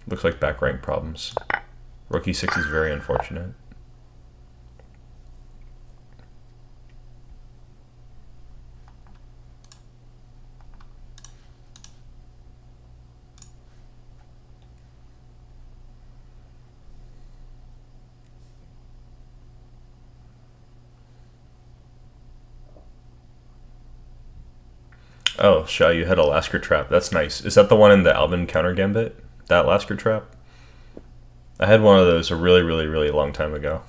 Looks like back rank problems. Rook e6 is very unfortunate. Oh, Sha, you had a Lasker trap. That's nice. Is that the one in the Alvin counter gambit? That Lasker trap? I had one of those a really, really, really long time ago.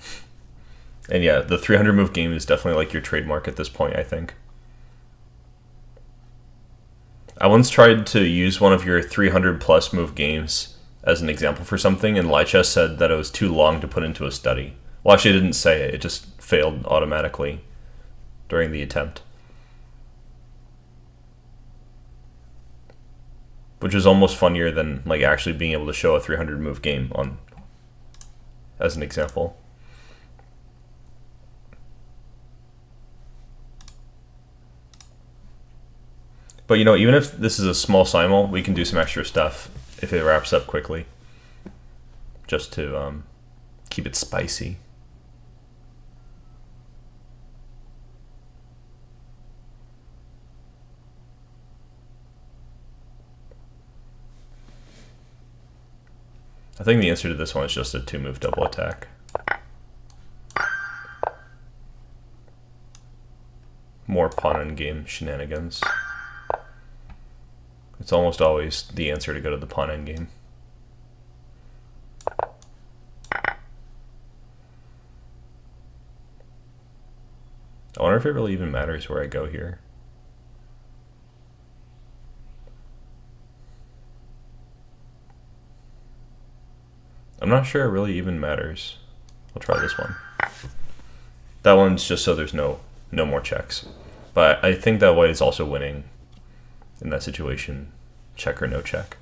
And yeah, the 300 move game is definitely like your trademark at this point, I think. I once tried to use one of your 300 plus move games as an example for something, and Lichess said that it was too long to put into a study. Well, actually, it didn't say it. It just failed automatically during the attempt. Which is almost funnier than like actually being able to show a 300 move game on as an example. But you know, even if this is a small simul, we can do some extra stuff if it wraps up quickly, just to keep it spicy. I think the answer to this one is just a 2-move double attack. More pawn endgame shenanigans. It's almost always the answer to go to the pawn endgame. I wonder if it really even matters where I go here. I'm not sure it really even matters. I'll try this one. That one's just so there's no more checks. But I think that white is also winning in that situation, check or no check.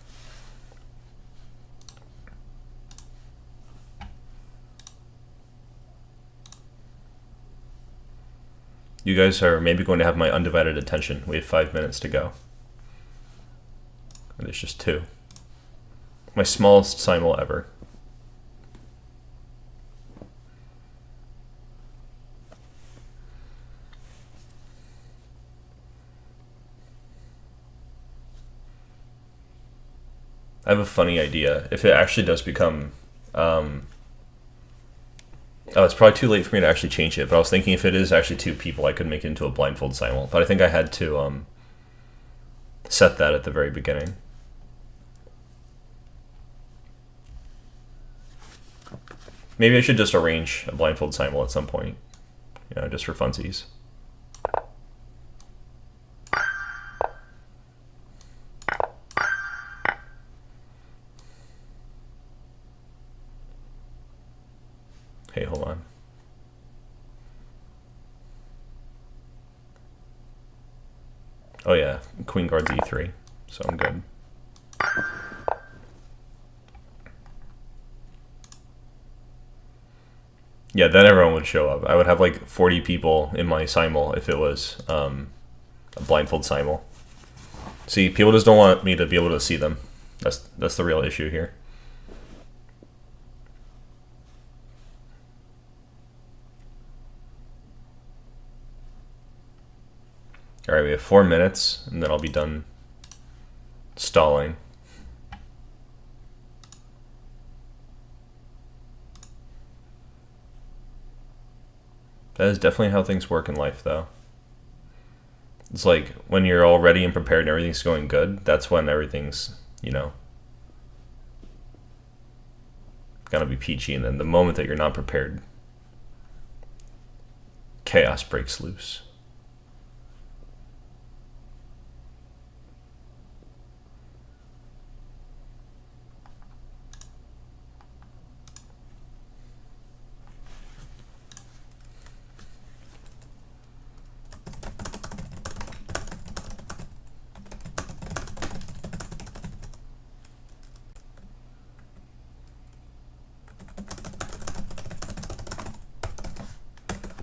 You guys are maybe going to have my undivided attention. We have 5 minutes to go. And there's just 2. My smallest simul ever. I have a funny idea. If it actually does become... oh, it's probably too late for me to actually change it, but I was thinking if it is actually 2 people, I could make it into a blindfold simul. But I think I had to set that at the very beginning. Maybe I should just arrange a blindfold simul at some point, you know, just for funsies. Hey, hold on. Oh yeah, queen guards e3, so I'm good. Yeah, then everyone would show up. I would have like 40 people in my simul if it was a blindfold simul. See, people just don't want me to be able to see them. That's the real issue here. Alright, we have 4 minutes, and then I'll be done stalling. That is definitely how things work in life, though. It's like, when you're all ready and prepared and everything's going good, that's when everything's, you know, gonna be peachy, and then the moment that you're not prepared, chaos breaks loose.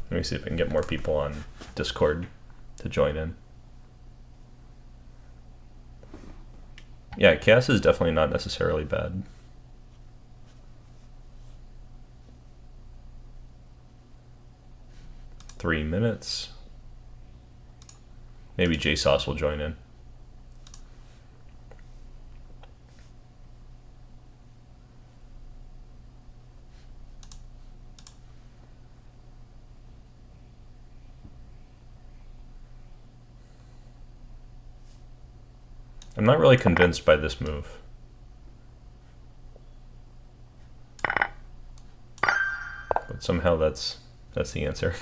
Let me see if I can get more people on Discord to join in. Yeah, chaos is definitely not necessarily bad. 3 minutes. Maybe JSauce will join in. I'm not really convinced by this move. But somehow that's the answer.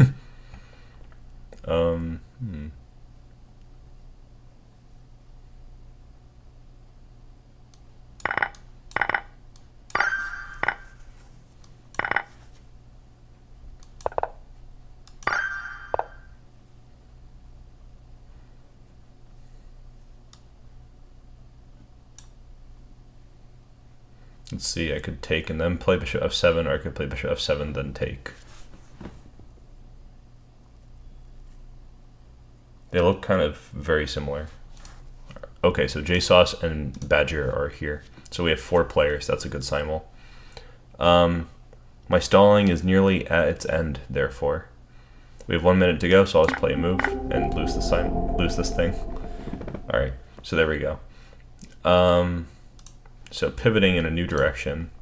Let's see, I could take and then play bishop f7, or I could play bishop f7, then take. They look kind of very similar. Okay, so JSauce and Badger are here. So we have 4 players. That's a good simul. My stalling is nearly at its end, therefore. We have 1 minute to go, so I'll just play a move and lose this thing. All right, so there we go. So pivoting in a new direction.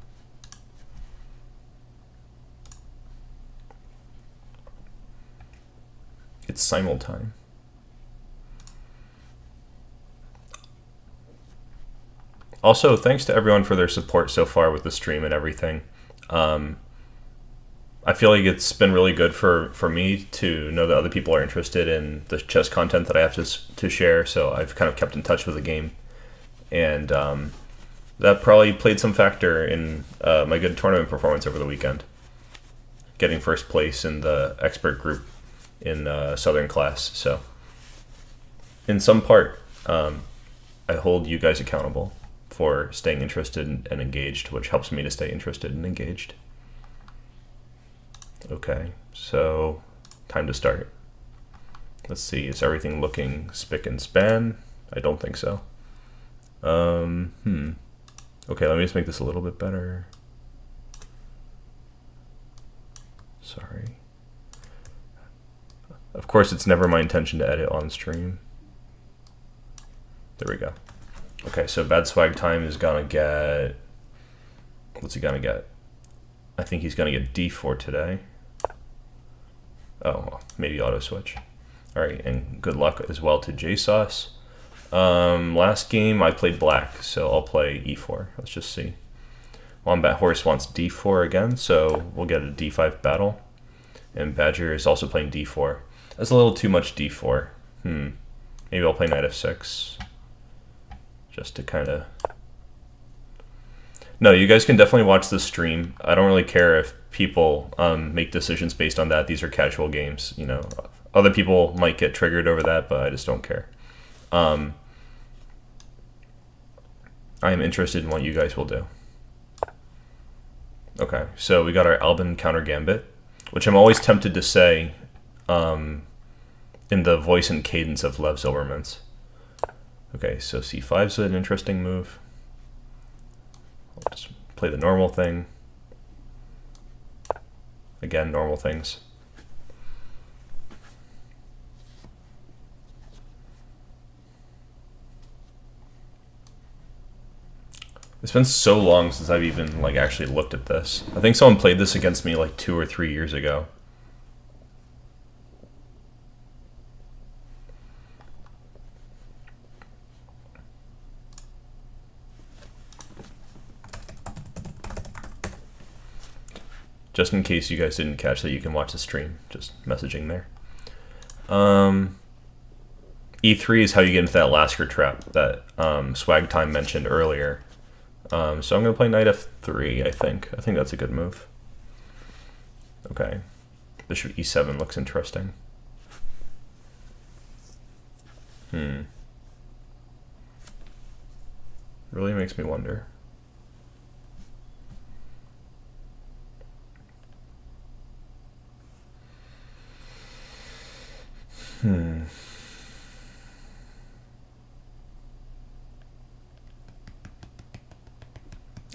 It's simul time. Also, thanks to everyone for their support so far with the stream and everything. I feel like it's been really good for me to know that other people are interested in the chess content that I have to share, so I've kind of kept in touch with the game. And that probably played some factor in my good tournament performance over the weekend. Getting first place in the expert group in Southern class. So, in some part, I hold you guys accountable for staying interested and engaged, which helps me to stay interested and engaged. Okay, so time to start. Let's see, is everything looking spick and span? I don't think so. Okay, let me just make this a little bit better. Sorry. Of course, it's never my intention to edit on stream. There we go. Okay, so Bad Swag Time is gonna get... What's he gonna get? I think he's gonna get D4 today. Oh, well, maybe auto switch. All right, and good luck as well to JSauce. Last game I played black, so I'll play E4. Let's just see. Wombat Horse wants D4 again, so we'll get a D5 battle. And Badger is also playing D4. That's a little too much D4. Maybe I'll play Knight F6. Just to kind of... No, you guys can definitely watch the stream. I don't really care if people make decisions based on that. These are casual games, you know. Other people might get triggered over that, but I just don't care. I am interested in what you guys will do. Okay, so we got our Albin counter gambit, which I'm always tempted to say in the voice and cadence of Lev Zilberman's. Okay, so C5 is an interesting move. I'll just play the normal thing. Again, normal things. It's been so long since I've even like actually looked at this. I think someone played this against me like 2 or 3 years ago. Just in case you guys didn't catch that, you can watch the stream. Just messaging there. E3 is how you get into that Lasker trap that Swag Time mentioned earlier. So I'm going to play Knight F3, I think. I think that's a good move. Okay. Bishop E7 looks interesting. Really makes me wonder.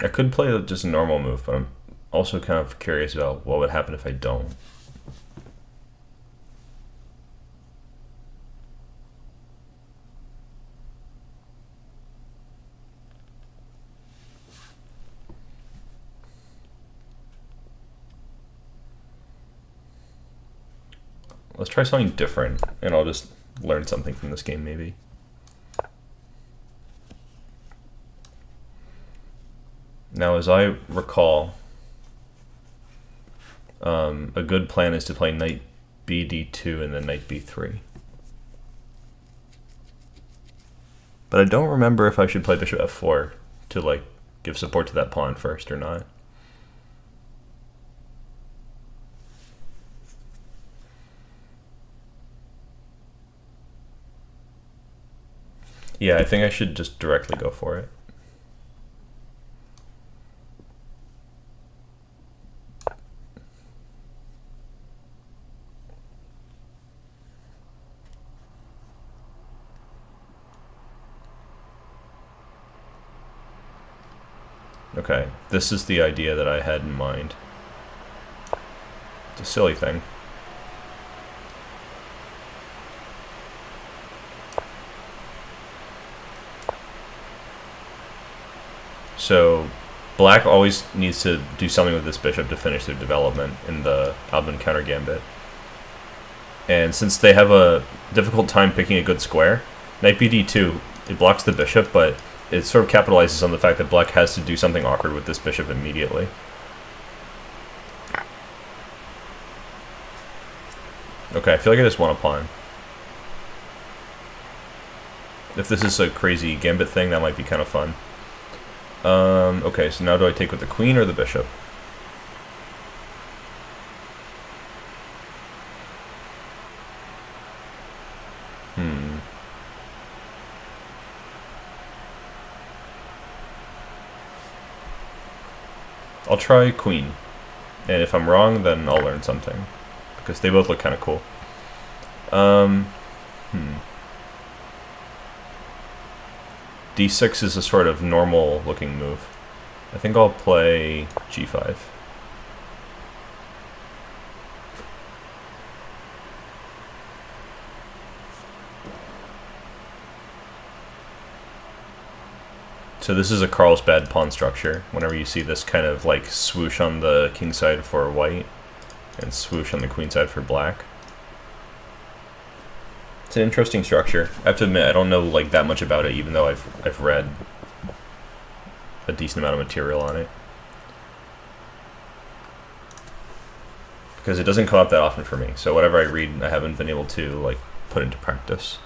I could play just a normal move, but I'm also kind of curious about what would happen if I don't. Let's try something different, and I'll just learn something from this game, maybe. Now, as I recall, a good plan is to play knight bd2 and then knight b3. But I don't remember if I should play bishop f4 to like give support to that pawn first or not. Yeah, I think I should just directly go for it. Okay, this is the idea that I had in mind. It's a silly thing. So, black always needs to do something with this bishop to finish their development in the Albin counter gambit. And since they have a difficult time picking a good square, knight bd2, it blocks the bishop, but it sort of capitalizes on the fact that black has to do something awkward with this bishop immediately. Okay, I feel like I just won a pawn. If this is a crazy gambit thing, that might be kind of fun. Okay, so now do I take with the queen or the bishop? I'll try queen, and if I'm wrong, then I'll learn something, because they both look kind of cool. D6 is a sort of normal looking move. I think I'll play G5. So this is a Carlsbad pawn structure. Whenever you see this kind of like swoosh on the king side for white and swoosh on the queen side for black. It's an interesting structure. I have to admit, I don't know like that much about it, even though I've read a decent amount of material on it. Because it doesn't come up that often for me. So whatever I read, I haven't been able to like put into practice.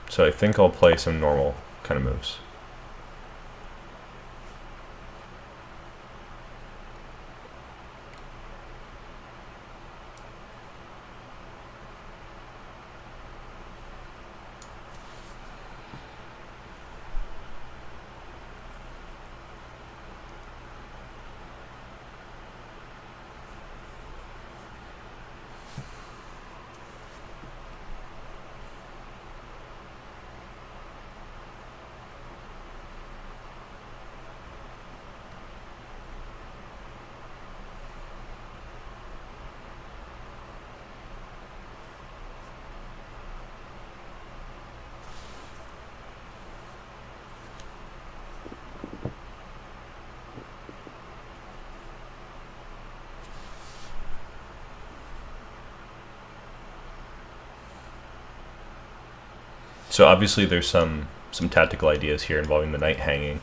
So I think I'll play some normal kind of moves. So obviously there's some tactical ideas here involving the knight hanging.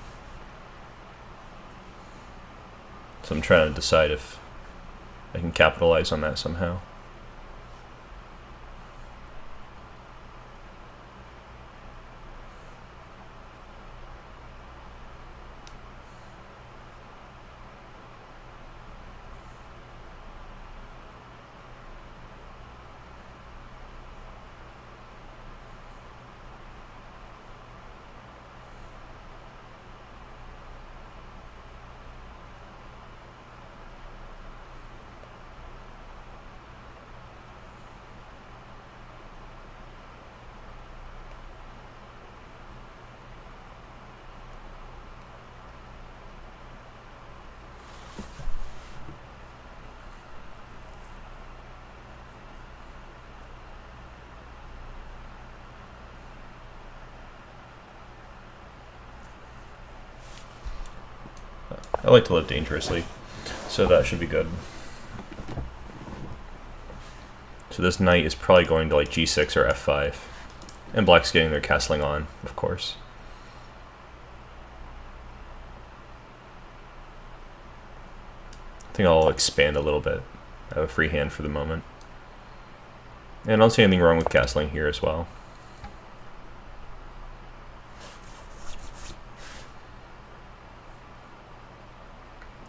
So I'm trying to decide if I can capitalize on that somehow. I like to live dangerously. So that should be good. So this knight is probably going to like g6 or f5. And black's getting their castling on, of course. I think I'll expand a little bit. I have a free hand for the moment. And I don't see anything wrong with castling here as well.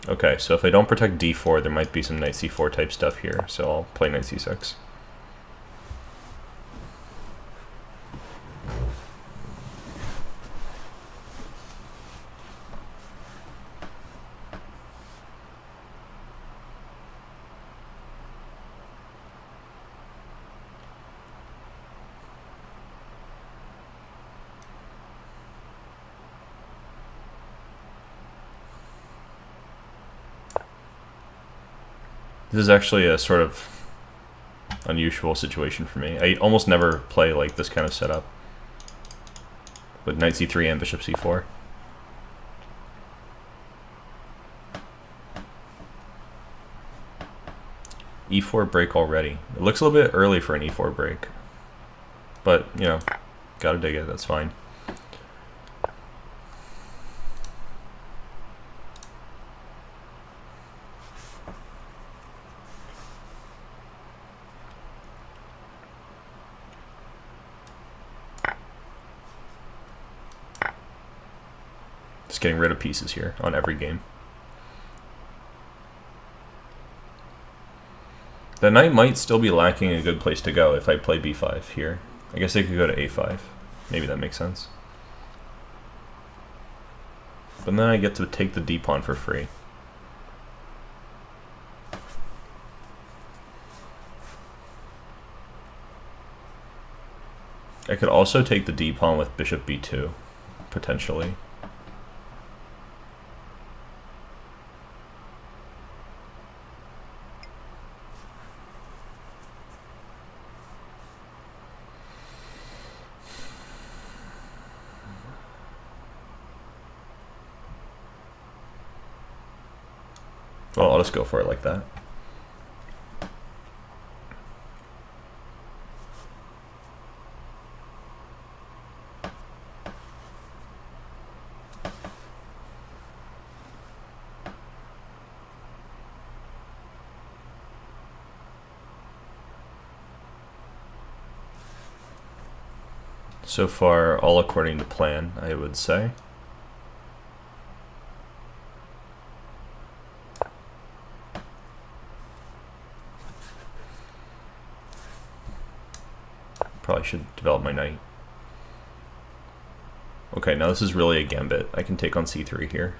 Okay, so if I don't protect d4, there might be some knight c4 type stuff here, so I'll play knight c6. This is actually a sort of unusual situation for me. I almost never play like this kind of setup with knight c3 and bishop c4. e4 break already. It looks a little bit early for an e4 break, but you know, gotta dig it, that's fine. Just getting rid of pieces here on every game. The knight might still be lacking a good place to go if I play b5 here. I guess I could go to a5. Maybe that makes sense. But then I get to take the d pawn for free. I could also take the d pawn with bishop b2, potentially. Well, I'll just go for it like that. So far, all according to plan, I would say. Probably should develop my knight. Okay, now this is really a gambit. I can take on c3 here.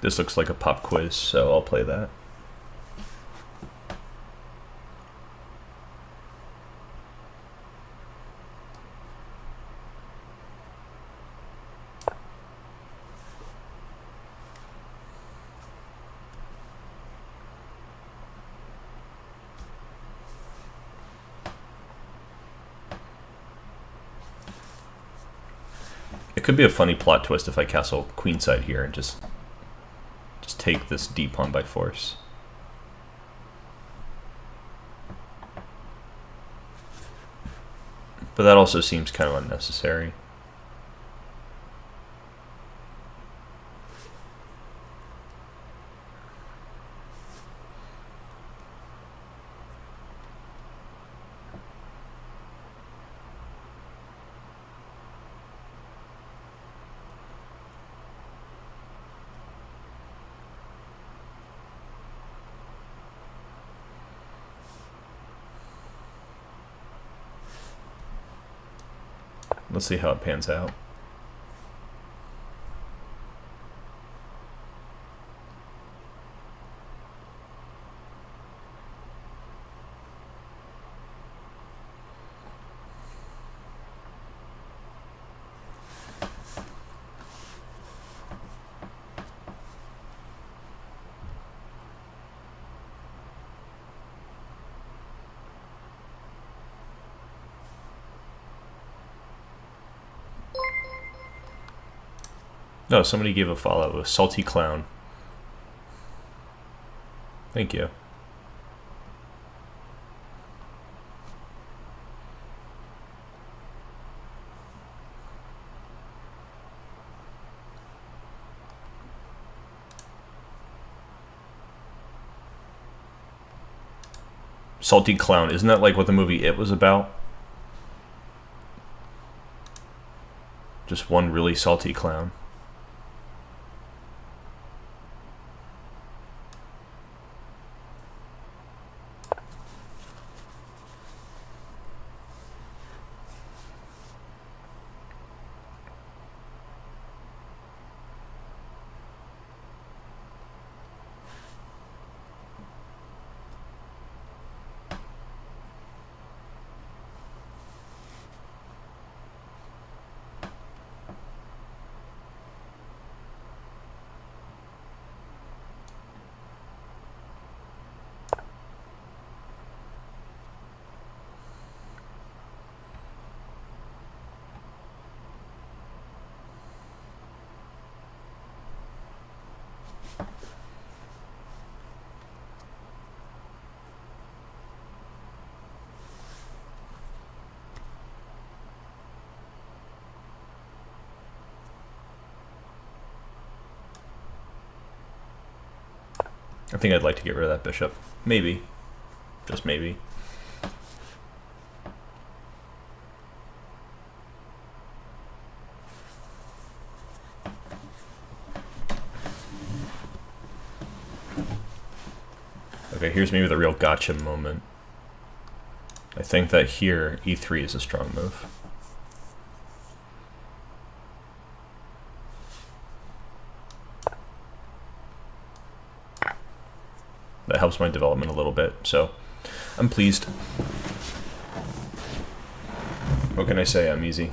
This looks like a pop quiz, so I'll play that. It could be a funny plot twist if I castle queenside here and just take this d pawn by force. But that also seems kind of unnecessary. Let's see how it pans out. No, somebody gave a follow. A salty clown. Thank you. Salty clown. Isn't that like what the movie It was about? Just one really salty clown. I think I'd like to get rid of that bishop. Maybe. Just maybe. Okay, here's maybe the real gotcha moment. I think that here, e3 is a strong move. That helps my development a little bit, so I'm pleased. What can I say? I'm easy.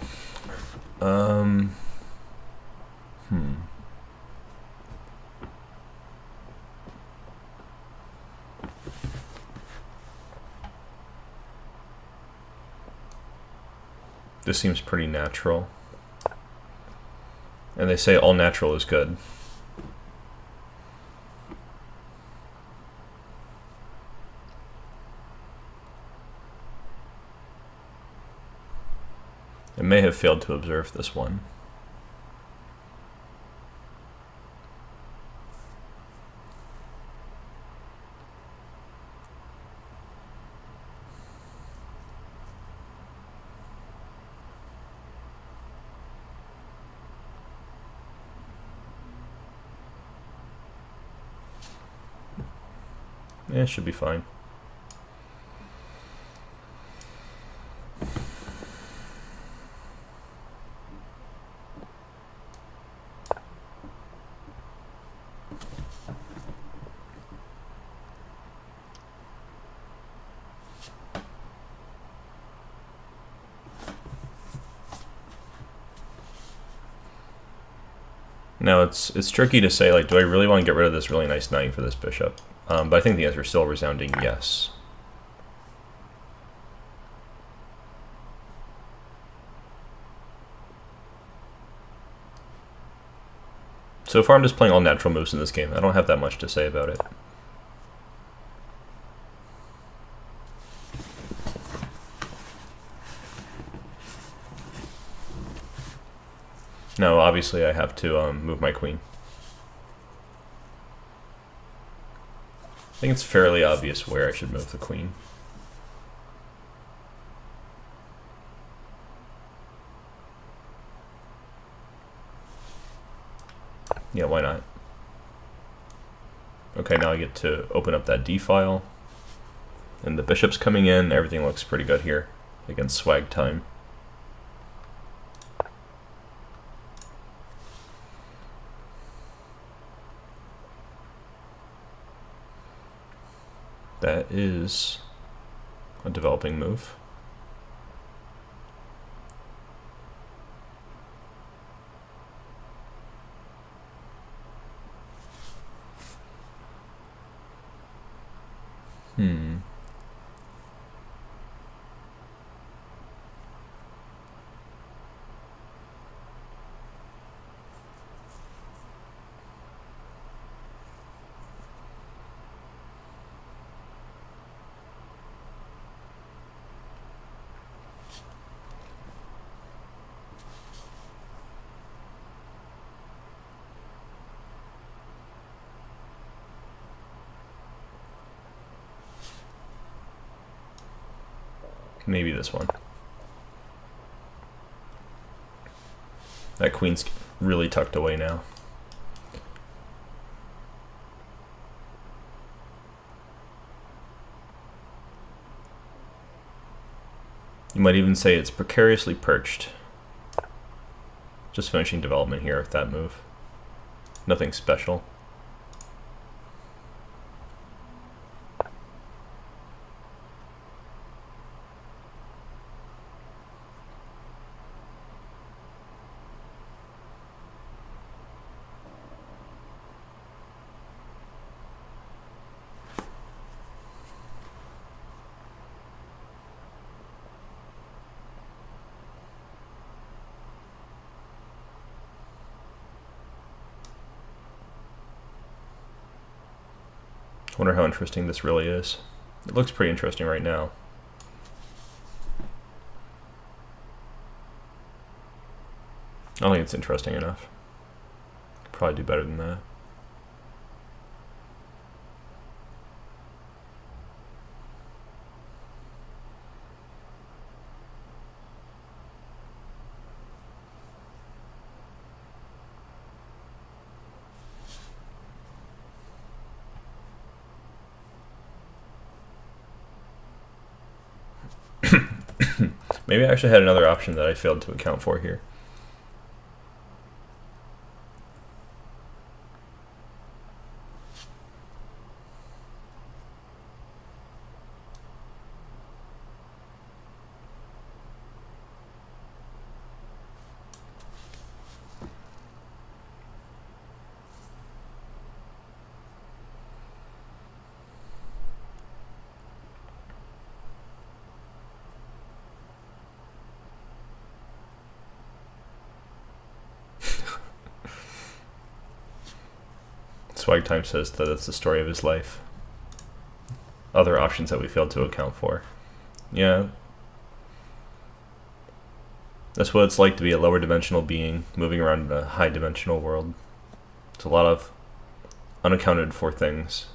This seems pretty natural. And they say all natural is good. I may have failed to observe this one. Yeah, it should be fine. Now it's tricky to say, like, do I really want to get rid of this really nice knight for this bishop? But I think the answer is still a resounding yes. So far I'm just playing all natural moves in this game. I don't have that much to say about it. Now obviously I have to move my queen. I think it's fairly obvious where I should move the queen. Yeah, why not? Okay, now I get to open up that D file. And the bishop's coming in. Everything looks pretty good here against swag time. That is a developing move. Maybe this one. That queen's really tucked away now. You might even say it's precariously perched. Just finishing development here with that move. Nothing special. I wonder how interesting this really is. It looks pretty interesting right now. I don't think it's interesting enough. Could probably do better than that. Maybe I actually had another option that I failed to account for here. Swag Time says that it's the story of his life. Other options that we failed to account for. Yeah. That's what it's like to be a lower dimensional being moving around in a high dimensional world. It's a lot of unaccounted for things.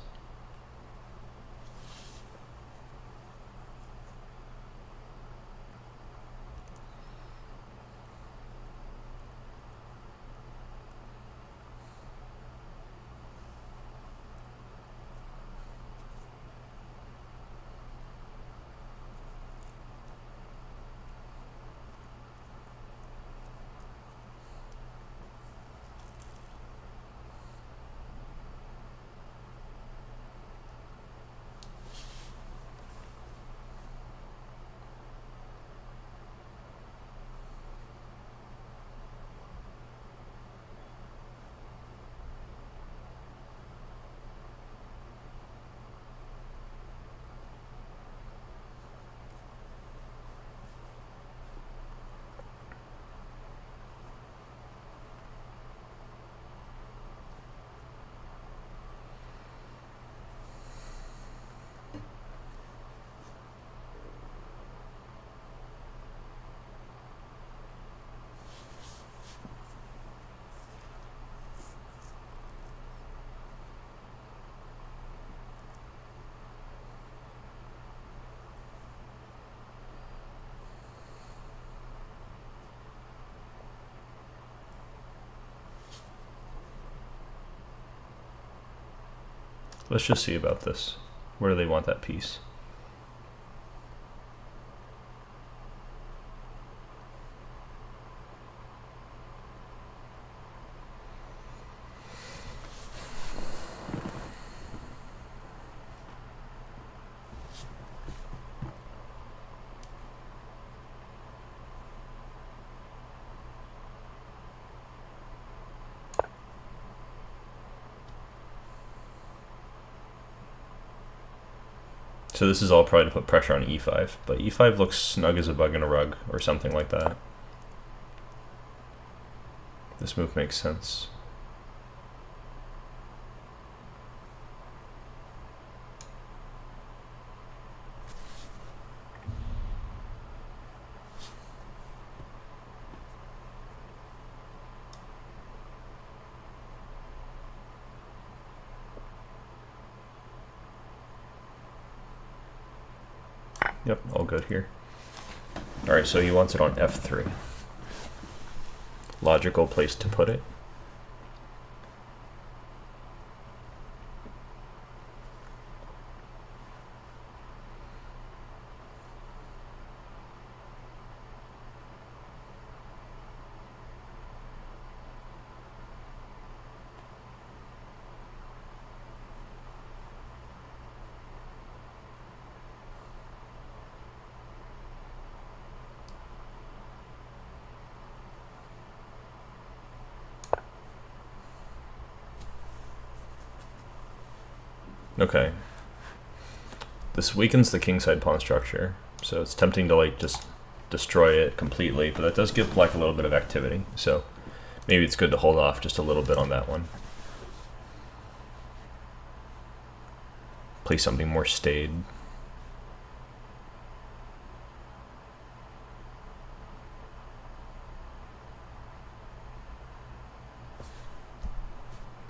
Let's just see about this. Where do they want that piece? So this is all probably to put pressure on e5, but e5 looks snug as a bug in a rug, or something like that. This move makes sense. Yep, all good here. Alright, so he wants it on F3. Logical place to put it. Okay. This weakens the kingside pawn structure, so it's tempting to like just destroy it completely, but that does give black a little bit of activity, so maybe it's good to hold off just a little bit on that one. Play something more staid.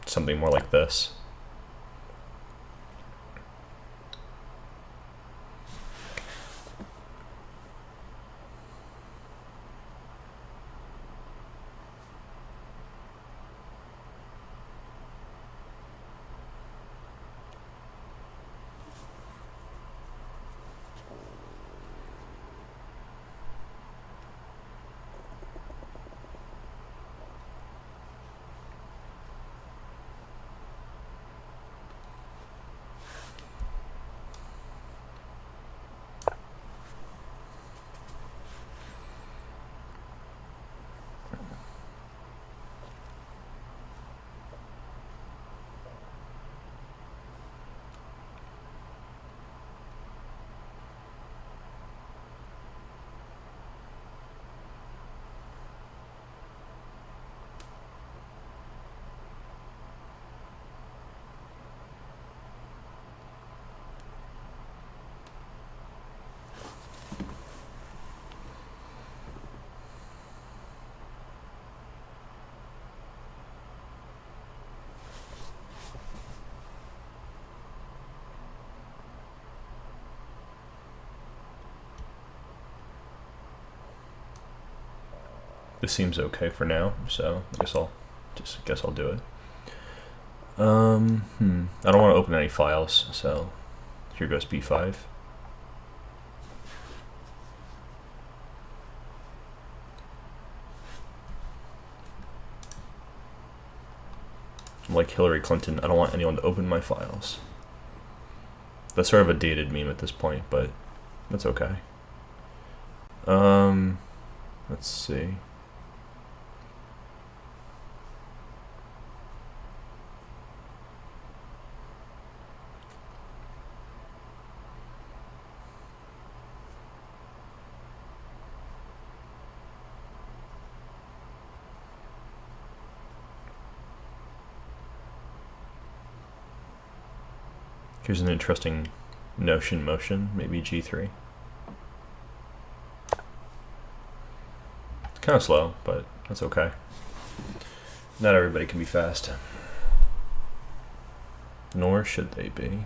Something more like this. This seems okay for now, so I guess I'll do it. I don't want to open any files, so here goes b5. I'm like Hillary Clinton, I don't want anyone to open my files. That's sort of a dated meme at this point, but that's okay. Let's see. Here's an interesting notion motion, maybe g3. It's kind of slow, but that's okay. Not everybody can be fast. Nor should they be.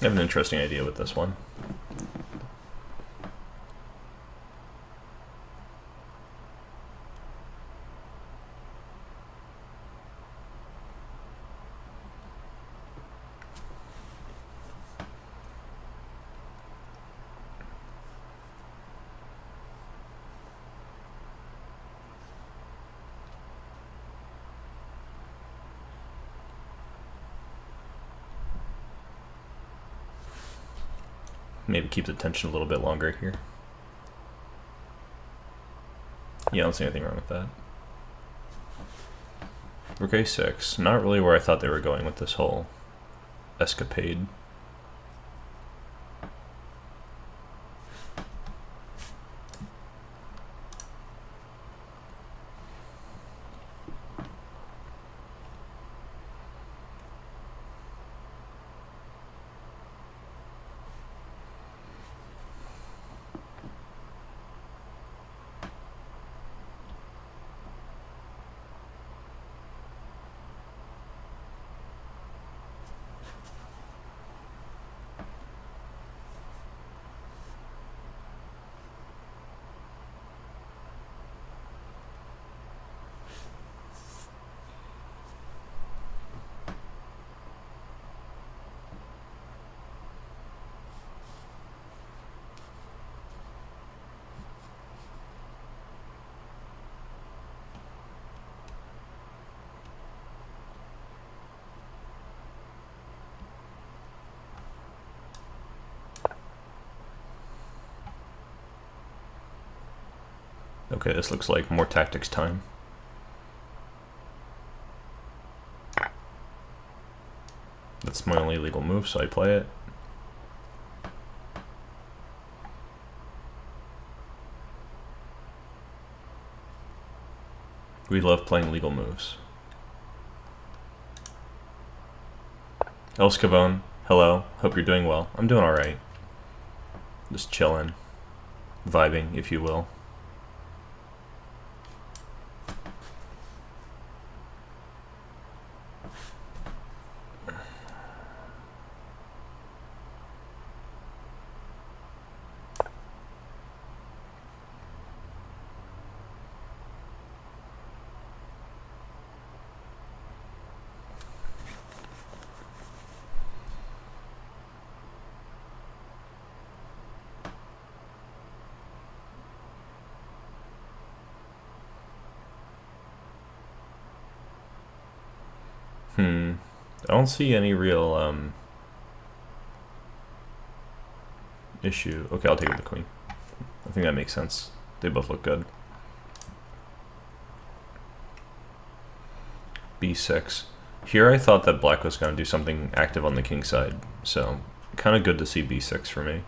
I have an interesting idea with this one. maybe keep the tension a little bit longer here. Yeah, I don't see anything wrong with that. Rook a6, not really where I thought they were going with this whole escapade. Okay, this looks like more tactics time. That's my only legal move, so I play it. We love playing legal moves. El Scavone, hello, hope you're doing well. I'm doing alright. Just chilling, vibing, if you will. I don't see any real issue. Okay, I'll take it with the queen. I think that makes sense. They both look good. b6. Here I thought that black was going to do something active on the king side, so kind of good to see b6 for me.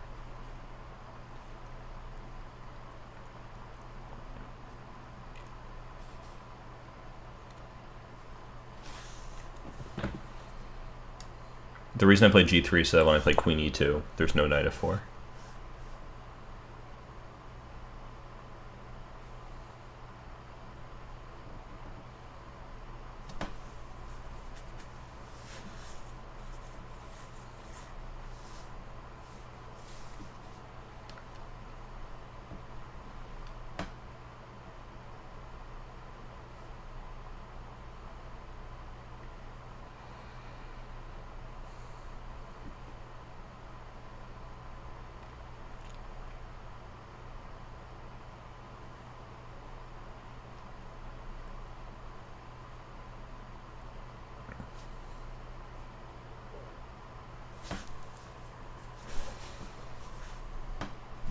The reason I play g3 is so that when I play queen e2, there's no knight f4.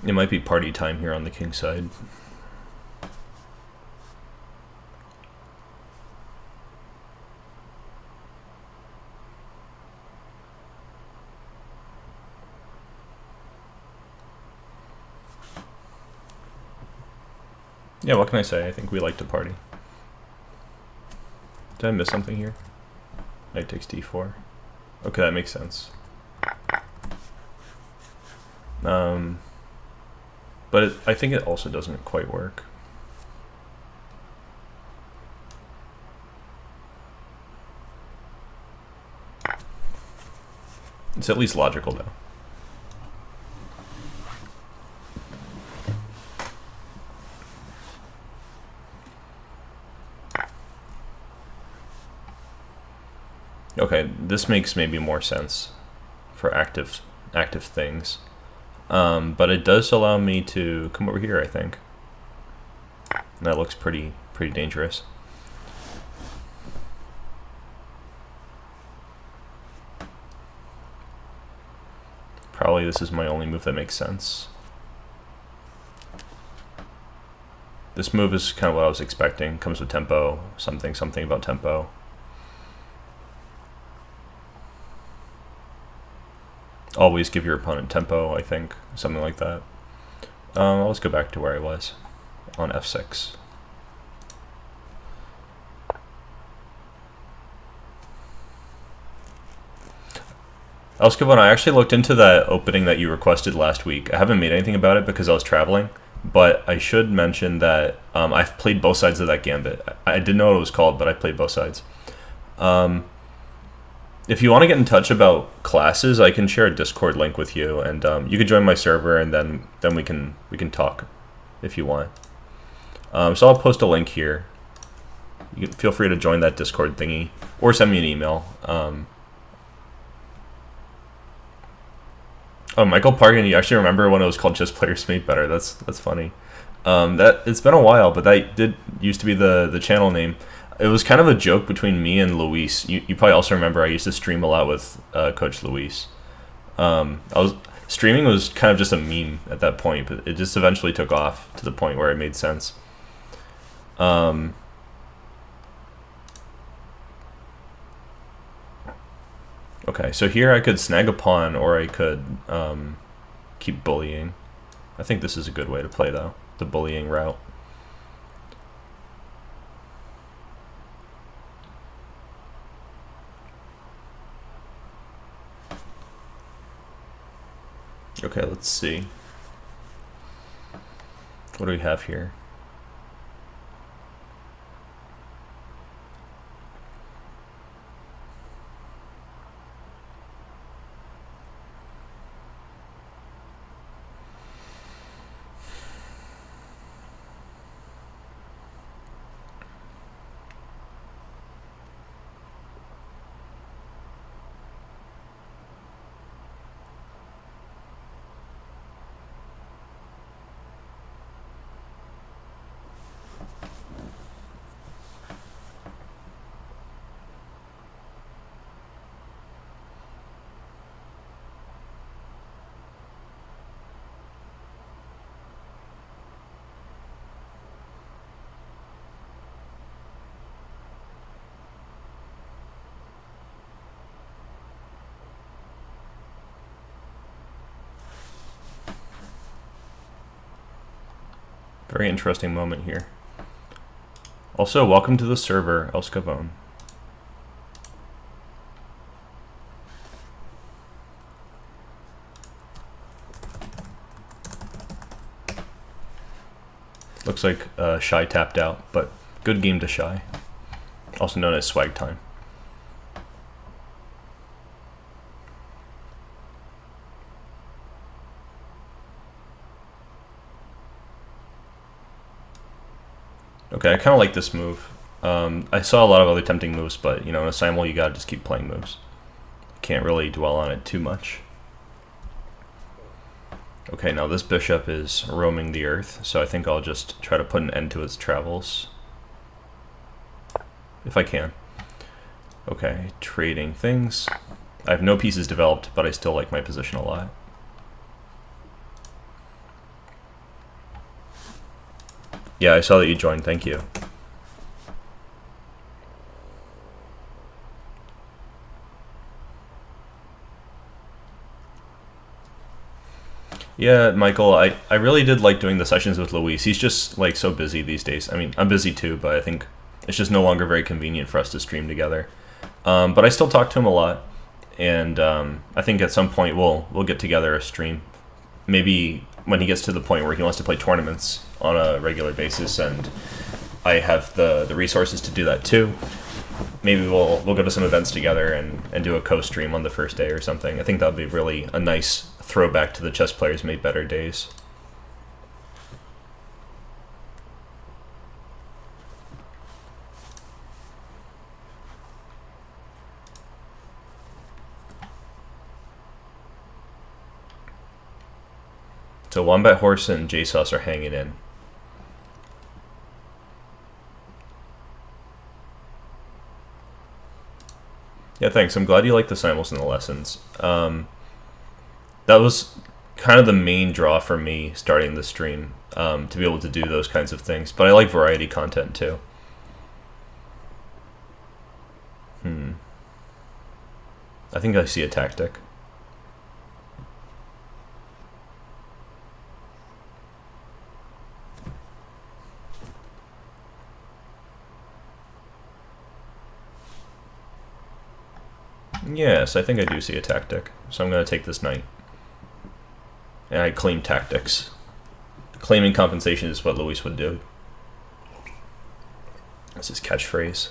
It might be party time here on the king side. Yeah, what can I say? I think we like to party. Did I miss something here? Knight takes d4. Okay, that makes sense. But I think it also doesn't quite work. It's at least logical, though. Okay, this makes maybe more sense for active things. But it does allow me to come over here, I think. And that looks pretty dangerous. Probably this is my only move that makes sense. This move is kind of what I was expecting. Comes with tempo, something about tempo. Always give your opponent tempo, I think, something like that. Let's go back to where I was on f6. Elskavon, I actually looked into that opening that you requested last week. I haven't made anything about it because I was traveling, but I should mention that I've played both sides of that gambit. I didn't know what it was called, but I played both sides. If you want to get in touch about classes, I can share a Discord link with you, and you can join my server, and then we can talk if you want. So I'll post a link here. You can feel free to join that Discord thingy, or send me an email. Oh, Michael Parkin, you actually remember when it was called Just Players Made Better? That's funny. It's been a while, but that did used to be the channel name. It was kind of a joke between me and Luis. You probably also remember I used to stream a lot with Coach Luis. Streaming was kind of just a meme at that point, but it just eventually took off to the point where it made sense. Okay, so here I could snag a pawn, or I could keep bullying. I think this is a good way to play, though, the bullying route. Okay, let's see. What do we have here? Very interesting moment here. Also, welcome to the server, Elskavon. Looks like Shy tapped out, but good game to Shy. Also known as swag time. Okay, I kind of like this move. I saw a lot of other tempting moves, but in a simul you gotta just keep playing moves. Can't really dwell on it too much. Okay, now this bishop is roaming the earth, so I think I'll just try to put an end to its travels. If I can. Okay, trading things. I have no pieces developed, but I still like my position a lot. Yeah, I saw that you joined, thank you. Yeah, Michael, I really did like doing the sessions with Luis. He's just like so busy these days. I mean, I'm busy too, but I think it's just no longer very convenient for us to stream together. But I still talk to him a lot, and I think at some point we'll get together a stream. Maybe when he gets to the point where he wants to play tournaments on a regular basis, and I have the resources to do that too. Maybe we'll go to some events together and do a co-stream on the first day or something. I think that would be really a nice throwback to the Chess Players Made Better days. So Wombat Horse and JSauce are hanging in. Yeah, thanks. I'm glad you like the simuls and the lessons. That was kind of the main draw for me starting the stream, to be able to do those kinds of things. But I like variety content too. I think I see a tactic. Yes, I think I do see a tactic. So I'm going to take this knight. And I claim tactics. Claiming compensation is what Luis would do. That's his catchphrase.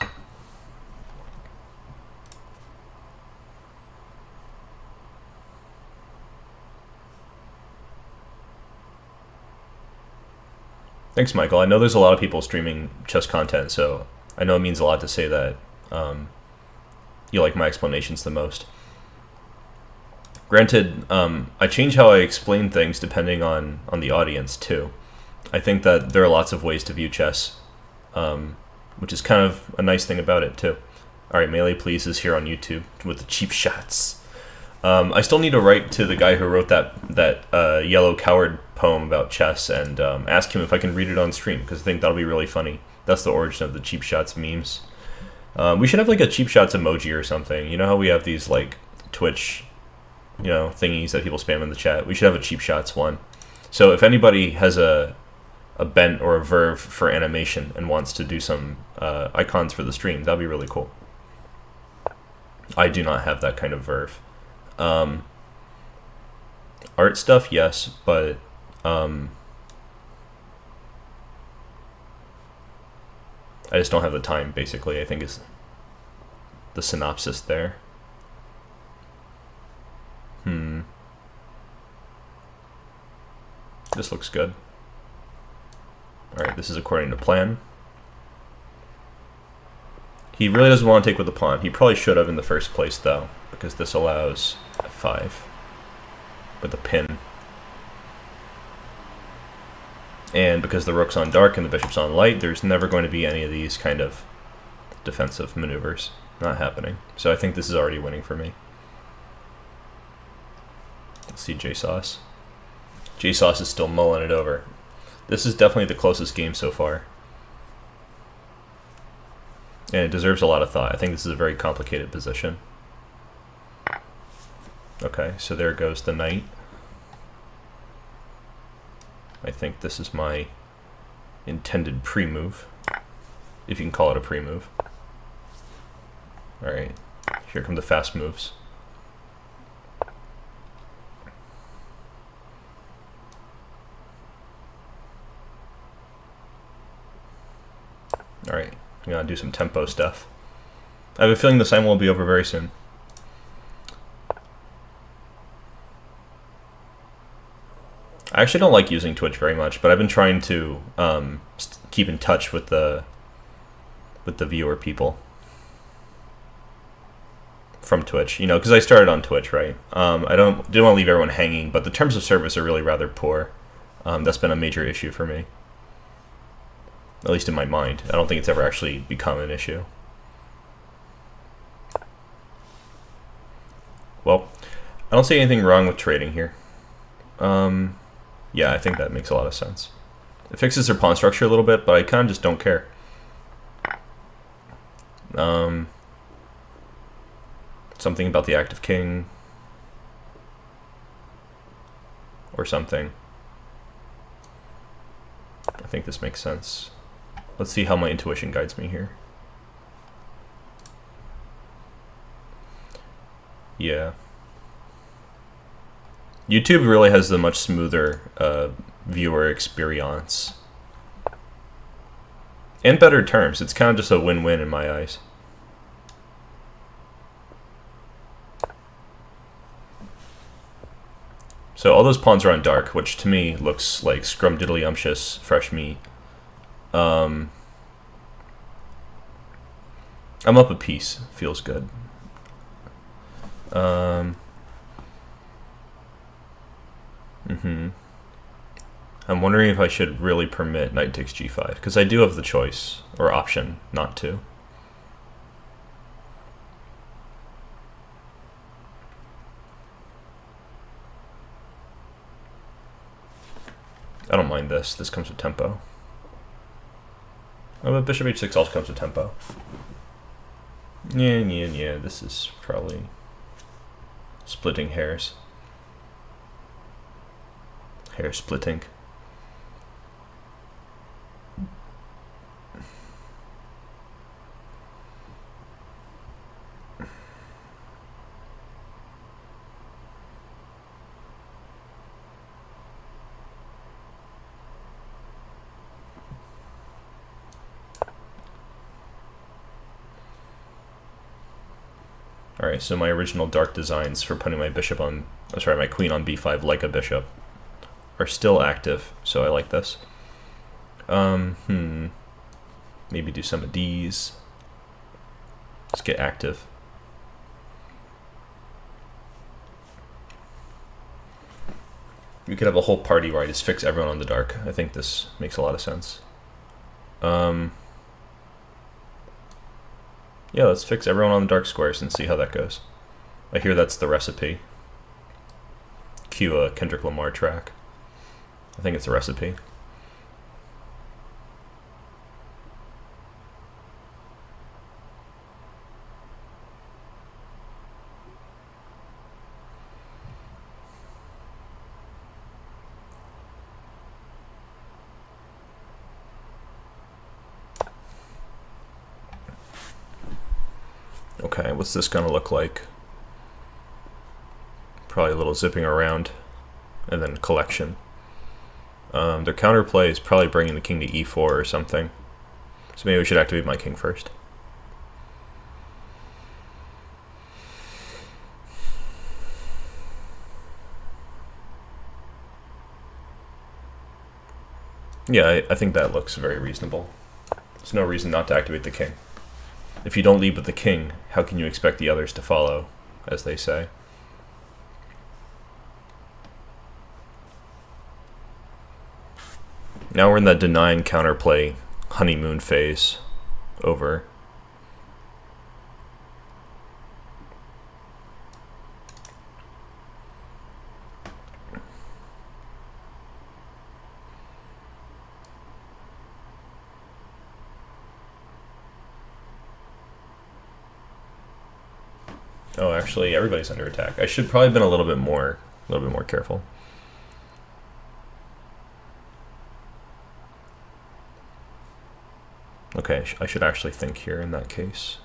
Thanks, Michael. I know there's a lot of people streaming chess content, so I know it means a lot to say that you like my explanations the most. Granted, I change how I explain things depending on the audience, too. I think that there are lots of ways to view chess, which is kind of a nice thing about it, too. Alright, Melee Please is here on YouTube with the cheap shots. I still need to write to the guy who wrote that Yellow Coward poem about chess and ask him if I can read it on stream, because I think that'll be really funny. That's the origin of the cheap shots memes. We should have like a cheap shots emoji or something. You know how we have these like Twitch, thingies that people spam in the chat? We should have a cheap shots one. So if anybody has a bent or a verve for animation and wants to do some icons for the stream, that'd be really cool. I do not have that kind of verve. Art stuff, yes, but I just don't have the time, basically, I think is the synopsis there. This looks good. Alright, this is according to plan. He really doesn't want to take with the pawn. He probably should have in the first place, though, because this allows f5 with a pin. And because the rook's on dark and the bishop's on light, there's never going to be any of these kind of defensive maneuvers. Not happening. So I think this is already winning for me. Let's see JSauce. JSauce is still mulling it over. This is definitely the closest game so far. And it deserves a lot of thought. I think this is a very complicated position. Okay, so there goes the knight. I think this is my intended pre-move, if you can call it a pre-move. Alright, here come the fast moves. Alright, I'm gonna do some tempo stuff. I have a feeling the simul will be over very soon. I actually don't like using Twitch very much, but I've been trying to keep in touch with the viewer people from Twitch, because I started on Twitch, right? I didn't want to leave everyone hanging, but the terms of service are really rather poor. That's been a major issue for me, at least in my mind. I don't think it's ever actually become an issue. Well, I don't see anything wrong with trading here. Yeah, I think that makes a lot of sense. It fixes their pawn structure a little bit, but I kind of just don't care. Something about the active king. Or something. I think this makes sense. Let's see how my intuition guides me here. Yeah. YouTube really has the much smoother viewer experience. And better terms. It's kind of just a win-win in my eyes. So all those pawns are on dark, which to me looks like scrumdiddlyumptious fresh meat. I'm up a piece. Feels good. I'm wondering if I should really permit knight takes g5, because I do have the choice, or option, not to. I don't mind this. This comes with tempo. Oh, but bishop h6 also comes with tempo. Yeah. This is probably splitting hairs. Hair splitting. Alright, so my original dark designs for putting my my queen on b5 like a bishop are still active, so I like this. Maybe do some of these. Let's get active. We could have a whole party where I just fix everyone on the dark. I think this makes a lot of sense. Yeah, let's fix everyone on the dark squares and see how that goes. I hear that's the recipe. Cue a Kendrick Lamar track. I think it's a recipe. Okay, what's this gonna look like? Probably a little zipping around, and then collection. Their counterplay is probably bringing the king to e4 or something. So maybe we should activate my king first. Yeah, I think that looks very reasonable. There's no reason not to activate the king. If you don't lead with the king, how can you expect the others to follow, as they say? Now we're in that denying counterplay honeymoon phase. Over. Oh, actually, everybody's under attack. I should probably have been a little bit more careful. Okay, I should actually think here in that case.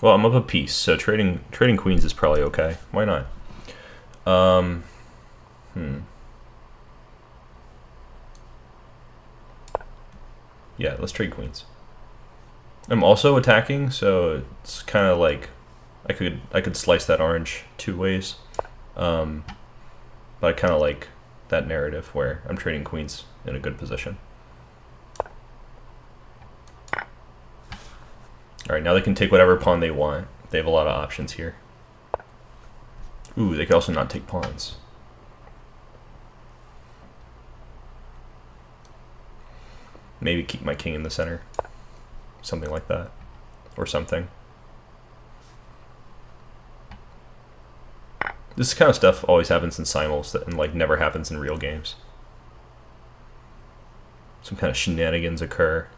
Well, I'm up a piece, so trading queens is probably okay. Why not? Yeah, let's trade queens. I'm also attacking, so it's kind of like I could slice that orange two ways. But I kind of like that narrative where I'm trading queens in a good position. Alright, now they can take whatever pawn they want. They have a lot of options here. Ooh, they could also not take pawns. Maybe keep my king in the center. Something like that. Or something. This kind of stuff always happens in simuls and like never happens in real games. Some kind of shenanigans occur.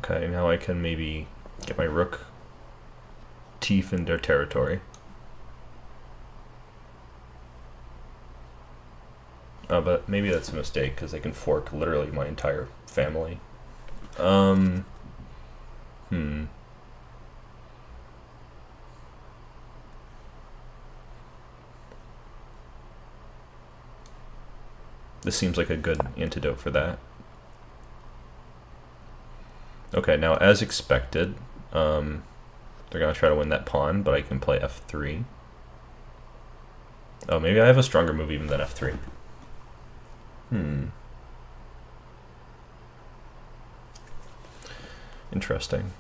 Okay, now I can maybe get my rook teeth in their territory. But maybe that's a mistake because they can fork literally my entire family. This seems like a good antidote for that. Okay, now as expected, they're going to try to win that pawn, but I can play f3. Oh, maybe I have a stronger move even than f3. Interesting.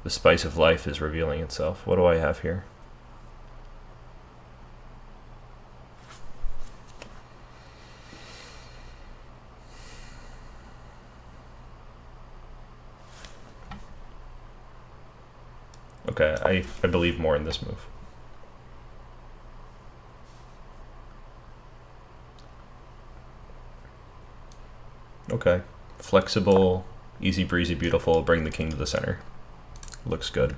The spice of life is revealing itself. What do I have here? Okay, I believe more in this move. Okay, flexible, easy breezy, beautiful, bring the king to the center. Looks good.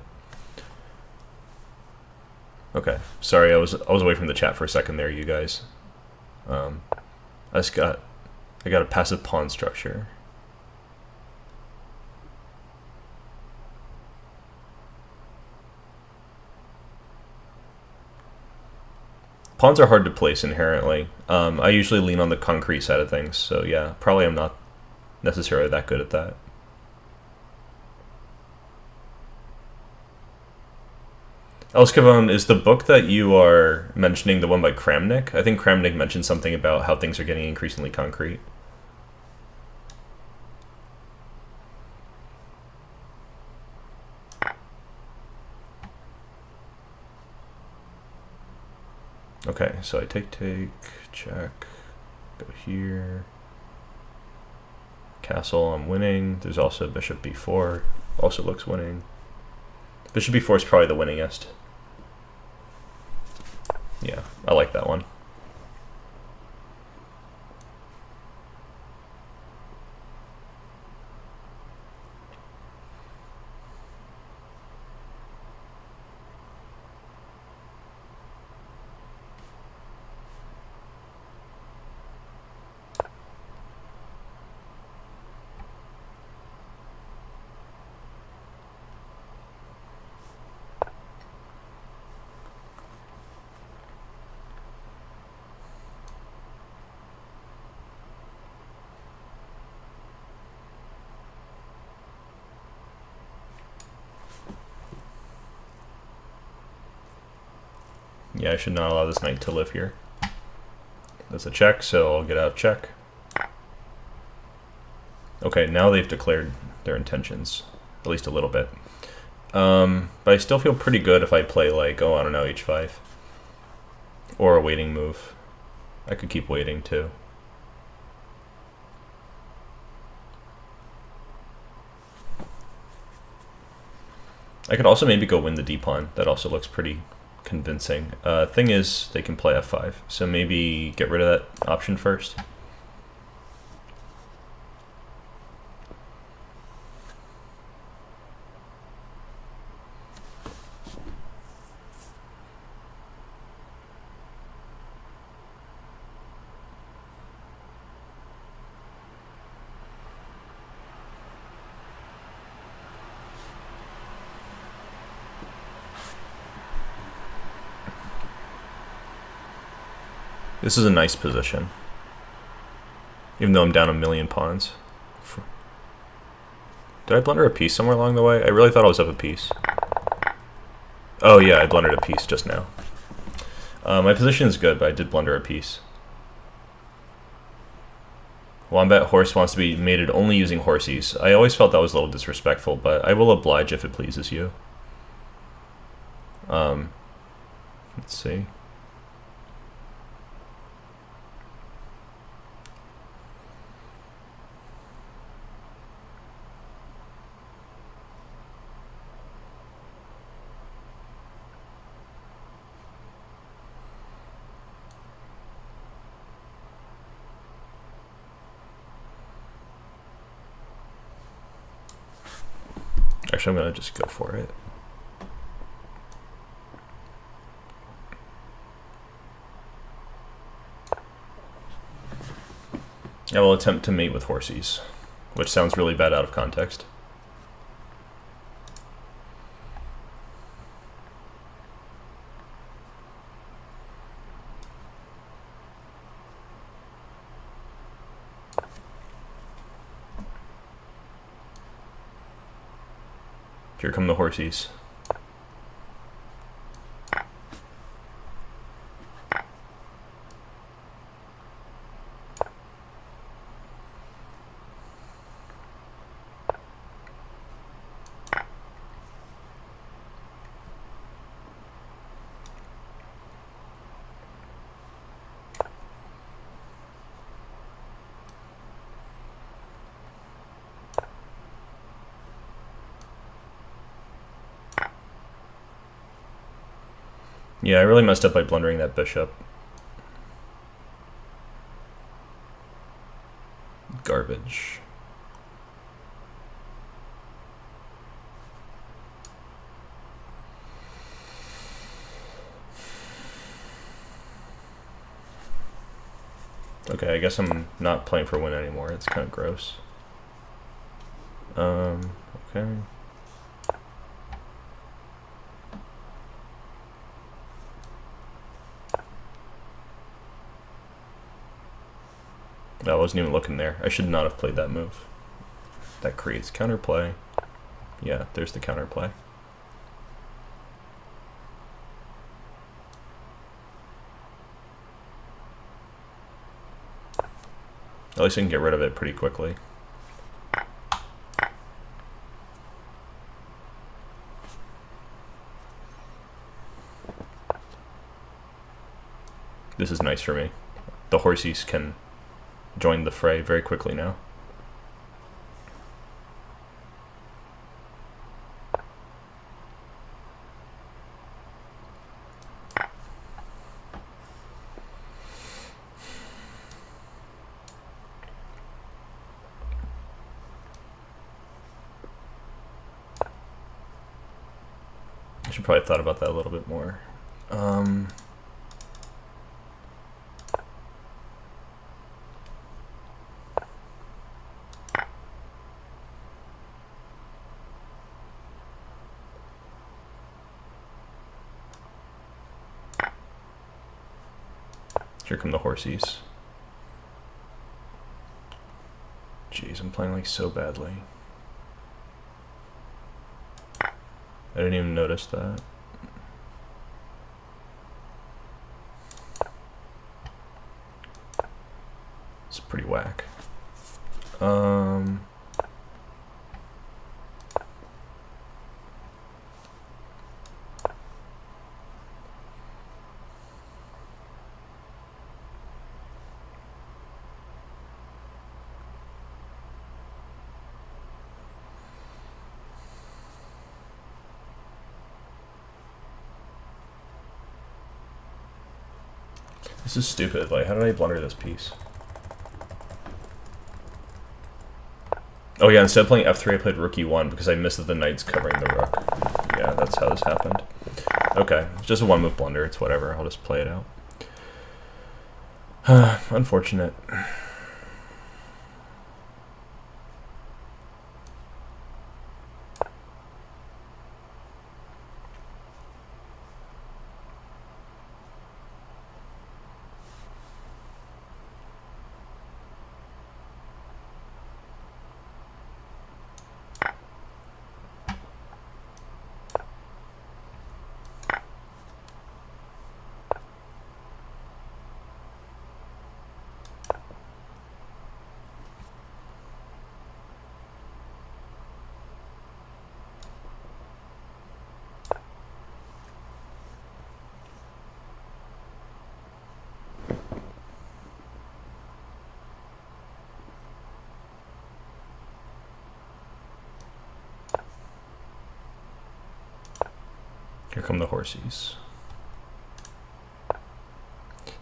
Okay, sorry, I was away from the chat for a second there, you guys. I got a passive pawn structure. Pawns are hard to place inherently. I usually lean on the concrete side of things, so yeah, probably I'm not necessarily that good at that. Elskavon, is the book that you are mentioning the one by Kramnik? I think Kramnik mentioned something about how things are getting increasingly concrete. Okay, so I take, check, go here. Castle, I'm winning. There's also bishop b4, also looks winning. Bishop b4 is probably the winningest. Yeah, I like that one. Yeah, I should not allow this knight to live here. That's a check, so I'll get out check. Okay, now they've declared their intentions, at least a little bit. But I still feel pretty good if I play like, oh, I don't know, h5. Or a waiting move. I could keep waiting too. I could also maybe go win the d-pawn. That also looks pretty convincing. Thing is, they can play f5, so maybe get rid of that option first. This is a nice position, even though I'm down a million pawns. Did I blunder a piece somewhere along the way? I really thought I was up a piece. Oh yeah, I blundered a piece just now. My position is good, but I did blunder a piece. Wombat Horse wants to be mated only using horsies. I always felt that was a little disrespectful, but I will oblige if it pleases you. Let's see. Actually, I'm going to just go for it. I will attempt to mate with horsies, which sounds really bad out of context. Here come the horsies. Yeah, I really messed up by blundering that bishop. Garbage. Okay, I guess I'm not playing for a win anymore. It's kind of gross. Okay. I wasn't even looking there. I should not have played that move. That creates counterplay. Yeah, there's the counterplay. At least I can get rid of it pretty quickly. This is nice for me. The horsies can join the fray very quickly now. I should probably have thought about that a little bit more. Here come the horsies. Jeez, I'm playing like so badly. I didn't even notice that. It's pretty whack. This is stupid. Like, how did I blunder this piece? Oh yeah, instead of playing f3, I played rook e1 because I missed that the knight's covering the rook. Yeah, that's how this happened. Okay, it's just a one-move blunder. It's whatever. I'll just play it out. Unfortunate. Here come the horsies.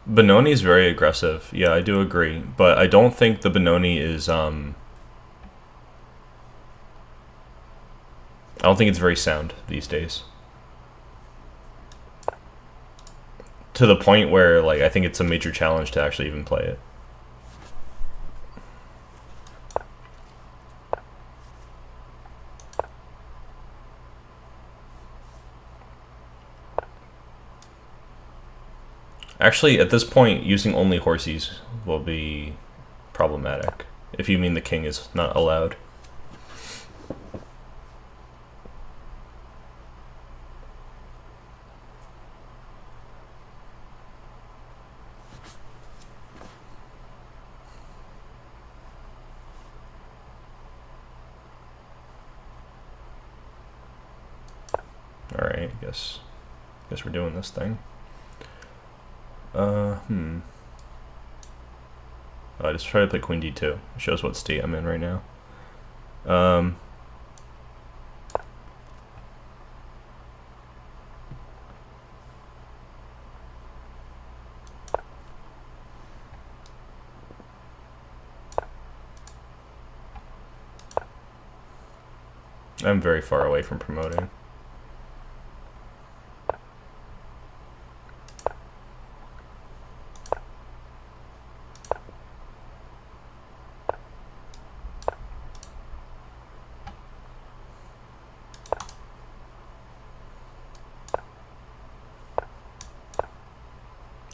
Benoni is very aggressive. Yeah, I do agree. But I don't think the Benoni is, I don't think it's very sound these days. To the point where, like, I think it's a major challenge to actually even play it. Actually, at this point, using only horsies will be problematic, if you mean the king is not allowed. Alright, guess we're doing this thing. Oh, I just try to play queen d2. It shows what state I'm in right now. I'm very far away from promoting.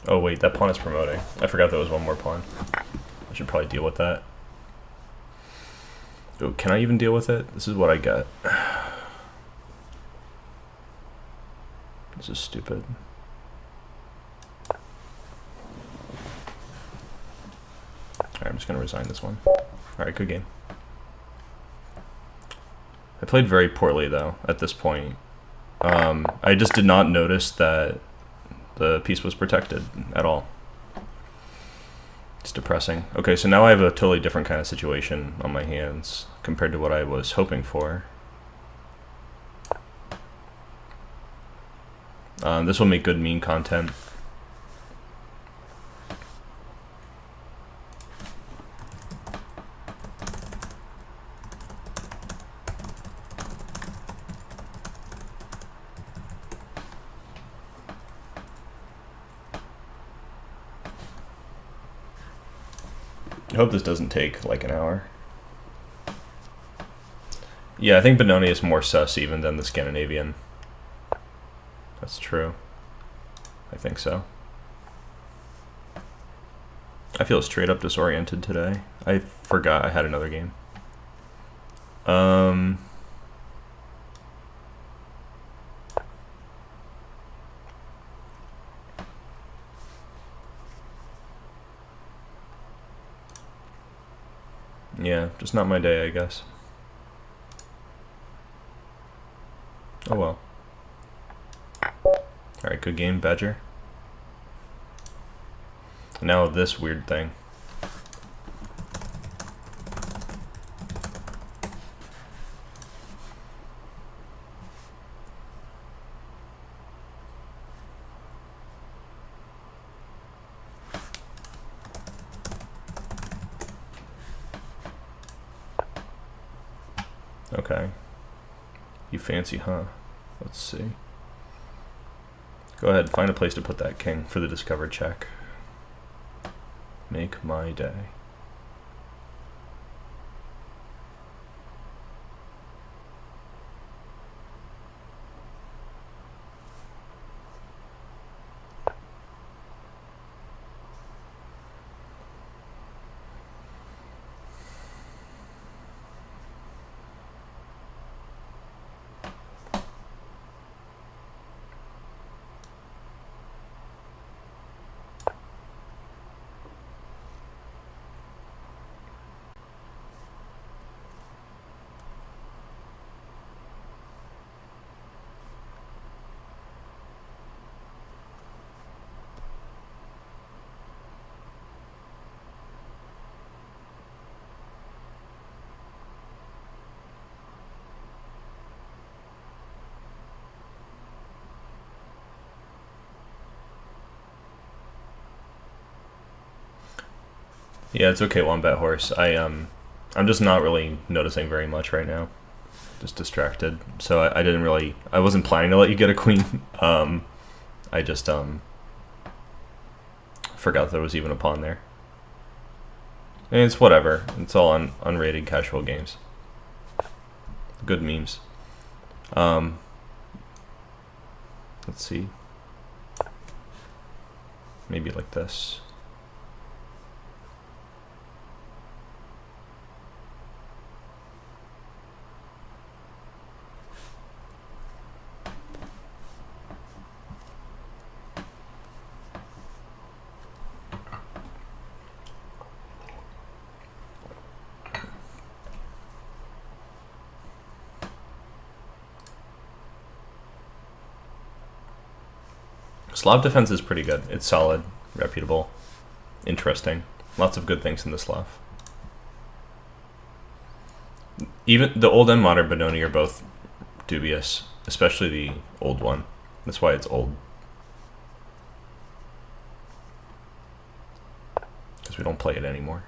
Oh wait, that pawn is promoting. I forgot there was one more pawn. I should probably deal with that. Oh, can I even deal with it? This is what I get. This is stupid. Alright, I'm just gonna resign this one. Alright, good game. I played very poorly though at this point. I just did not notice that the piece was protected at all. It's depressing. Okay, so now I have a totally different kind of situation on my hands compared to what I was hoping for. This will make good meme content. I hope this doesn't take like an hour. Yeah, I think Benoni is more sus even than the Scandinavian. That's true. I think so. I feel straight up disoriented today. I forgot I had another game. Yeah, just not my day, I guess. Oh well. Alright, good game, Badger. Now this weird thing. Okay. You fancy, huh? Let's see. Go ahead, find a place to put that king for the discovered check. Make my day. Yeah, it's okay, one bet horse. I'm just not really noticing very much right now. Just distracted. So I didn't really, I wasn't planning to let you get a queen. I just forgot there was even a pawn there. And it's whatever. It's all on unrated casual games. Good memes. Let's see. Maybe like this. Slav defense is pretty good. It's solid, reputable, interesting. Lots of good things in the Slav. Even the old and modern Benoni are both dubious, especially the old one. That's why it's old. Because we don't play it anymore.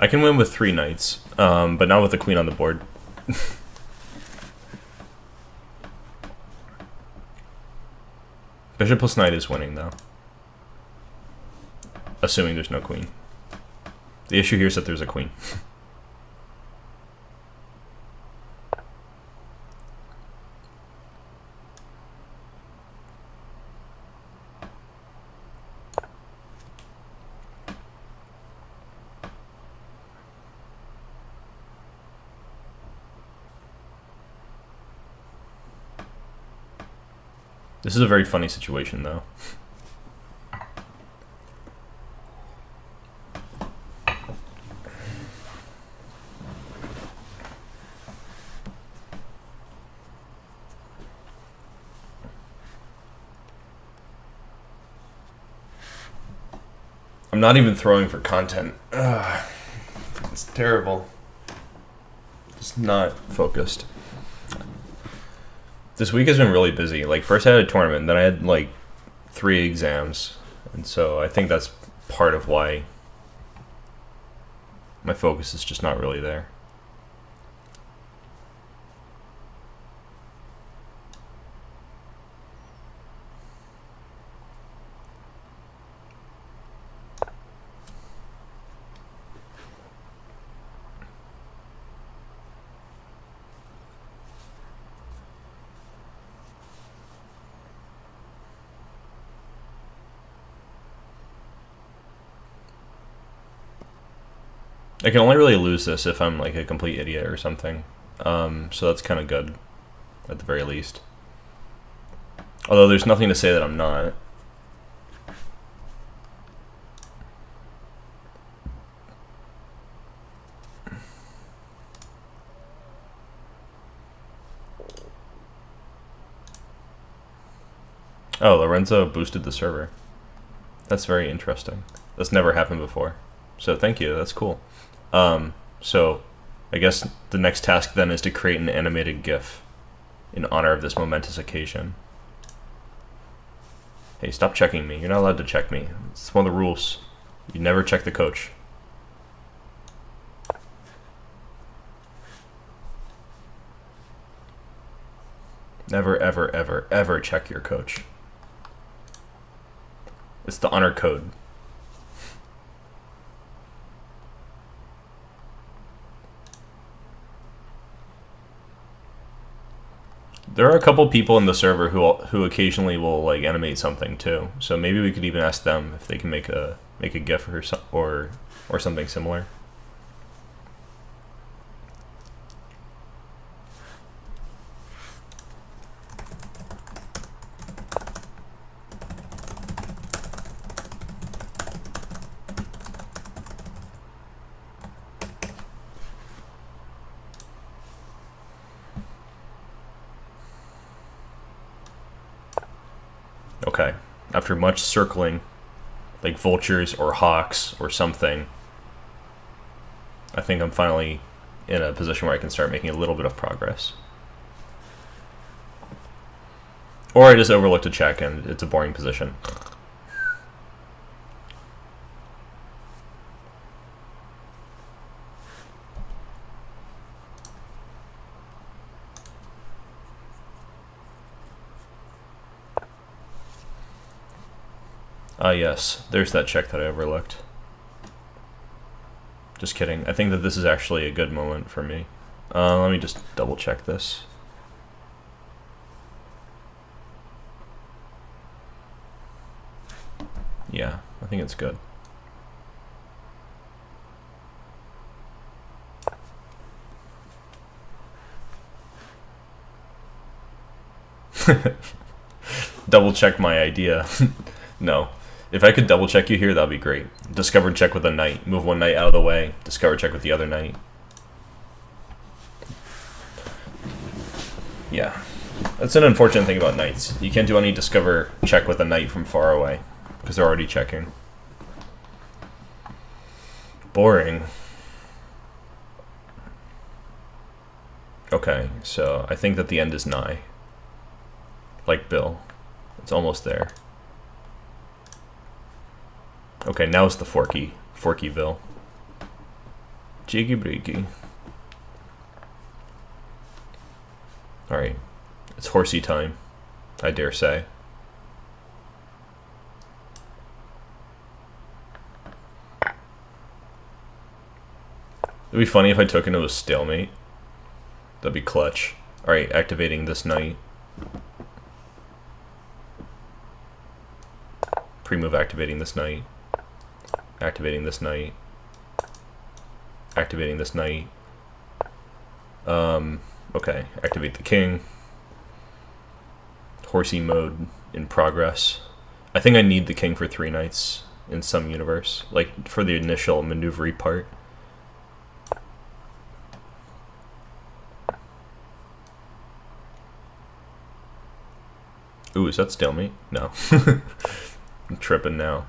I can win with 3 knights, but not with the queen on the board. Bishop plus knight is winning, though. Assuming there's no queen. The issue here is that there's a queen. This is a very funny situation, though. I'm not even throwing for content. Ugh, it's terrible. Just not focused. This week has been really busy. Like, first I had a tournament, then I had like 3 exams, and so I think that's part of why my focus is just not really there. I can only really lose this if I'm like a complete idiot or something. So that's kind of good, at the very least. Although there's nothing to say that I'm not. Oh, Lorenzo boosted the server. That's very interesting. That's never happened before. So thank you, that's cool. So I guess the next task then is to create an animated GIF in honor of this momentous occasion. Hey, stop checking me. You're not allowed to check me. It's one of the rules. You never check the coach. Never, ever, ever, ever check your coach. It's the honor code. There are a couple people in the server who occasionally will like animate something too. So maybe we could even ask them if they can make a GIF or something similar. After much circling, like vultures or hawks or something, I think I'm finally in a position where I can start making a little bit of progress. Or I just overlooked a check and it's a boring position. Ah, yes, there's that check that I overlooked. Just kidding. I think that this is actually a good moment for me. Let me just double check this. Yeah, I think it's good. Double check my idea. No. If I could double check you here, that'd be great. Discover check with a knight. Move one knight out of the way. Discover check with the other knight. Yeah. That's an unfortunate thing about knights. You can't do any discover check with a knight from far away, because they're already checking. Boring. Okay, so I think that the end is nigh. Like Bill. It's almost there. Okay, now it's the Forkyville. Jiggy breaky. Alright. It's horsey time, I dare say. It'd be funny if I took into a stalemate. That'd be clutch. Alright, activating this knight. Pre-move activating this knight. Activating this knight. Activating this knight. Okay, activate the king. Horsey mode in progress. I think I need the king for 3 knights in some universe. Like, for the initial maneuvery part. Ooh, is that stalemate? No. I'm tripping now.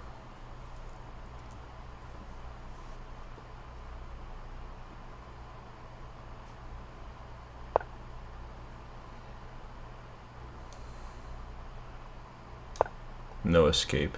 No escape.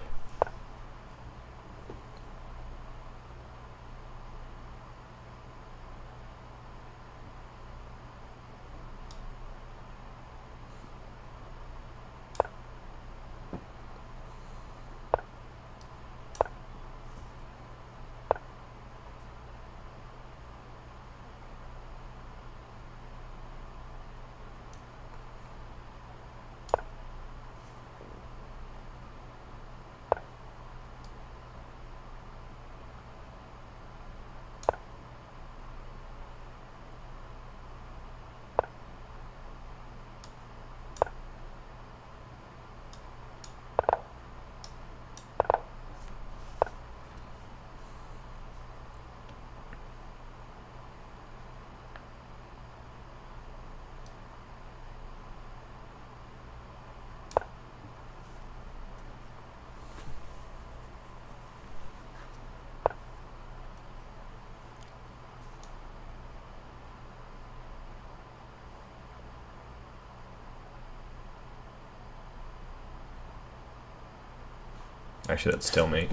Actually, that's stalemate.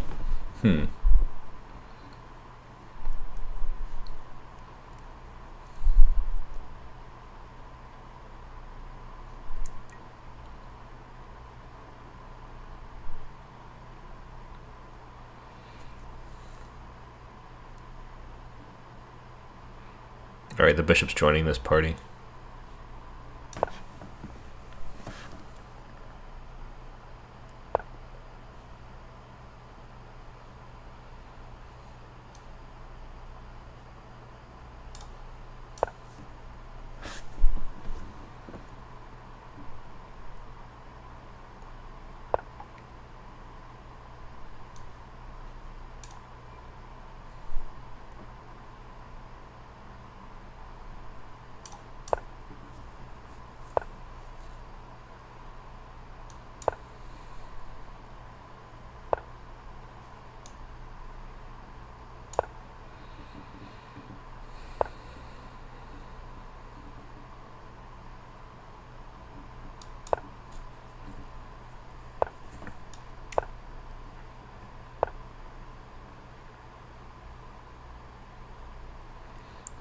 Alright, the bishop's joining this party.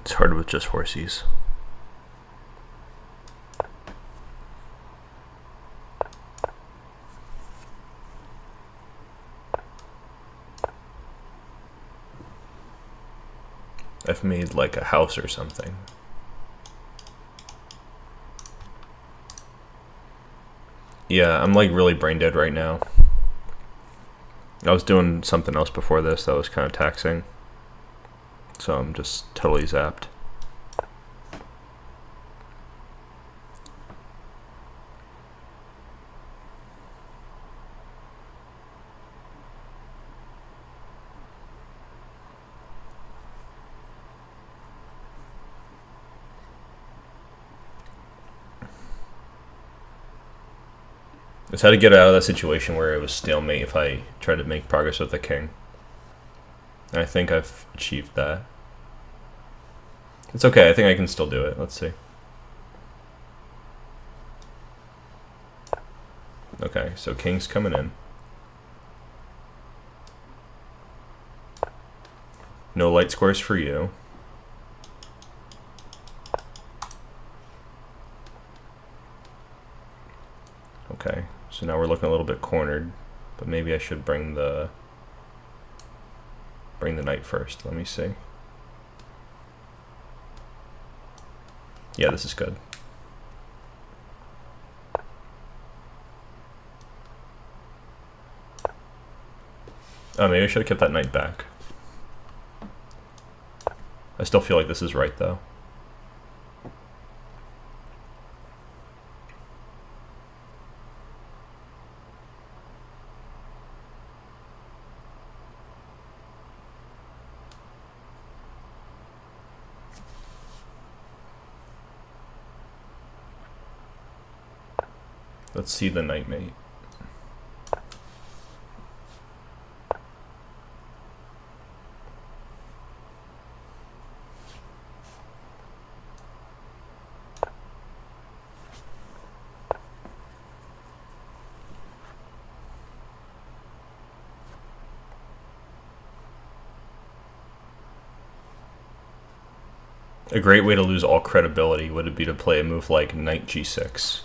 It's hard with just horsies. I've made like a house or something. Yeah, I'm like really brain dead right now. I was doing something else before this that was kind of taxing. So I'm just totally zapped. It's how to get out of that situation where it was stalemate if I tried to make progress with the king. And I think I've achieved that. It's okay, I think I can still do it. Let's see. Okay, so king's coming in. No light squares for you. Okay, so now we're looking a little bit cornered, but maybe I should bring the knight first. Let me see. Yeah, this is good. Oh, maybe I should have kept that knight back. I still feel like this is right, though. Let's see the knight mate. A great way to lose all credibility would be to play a move like knight g6.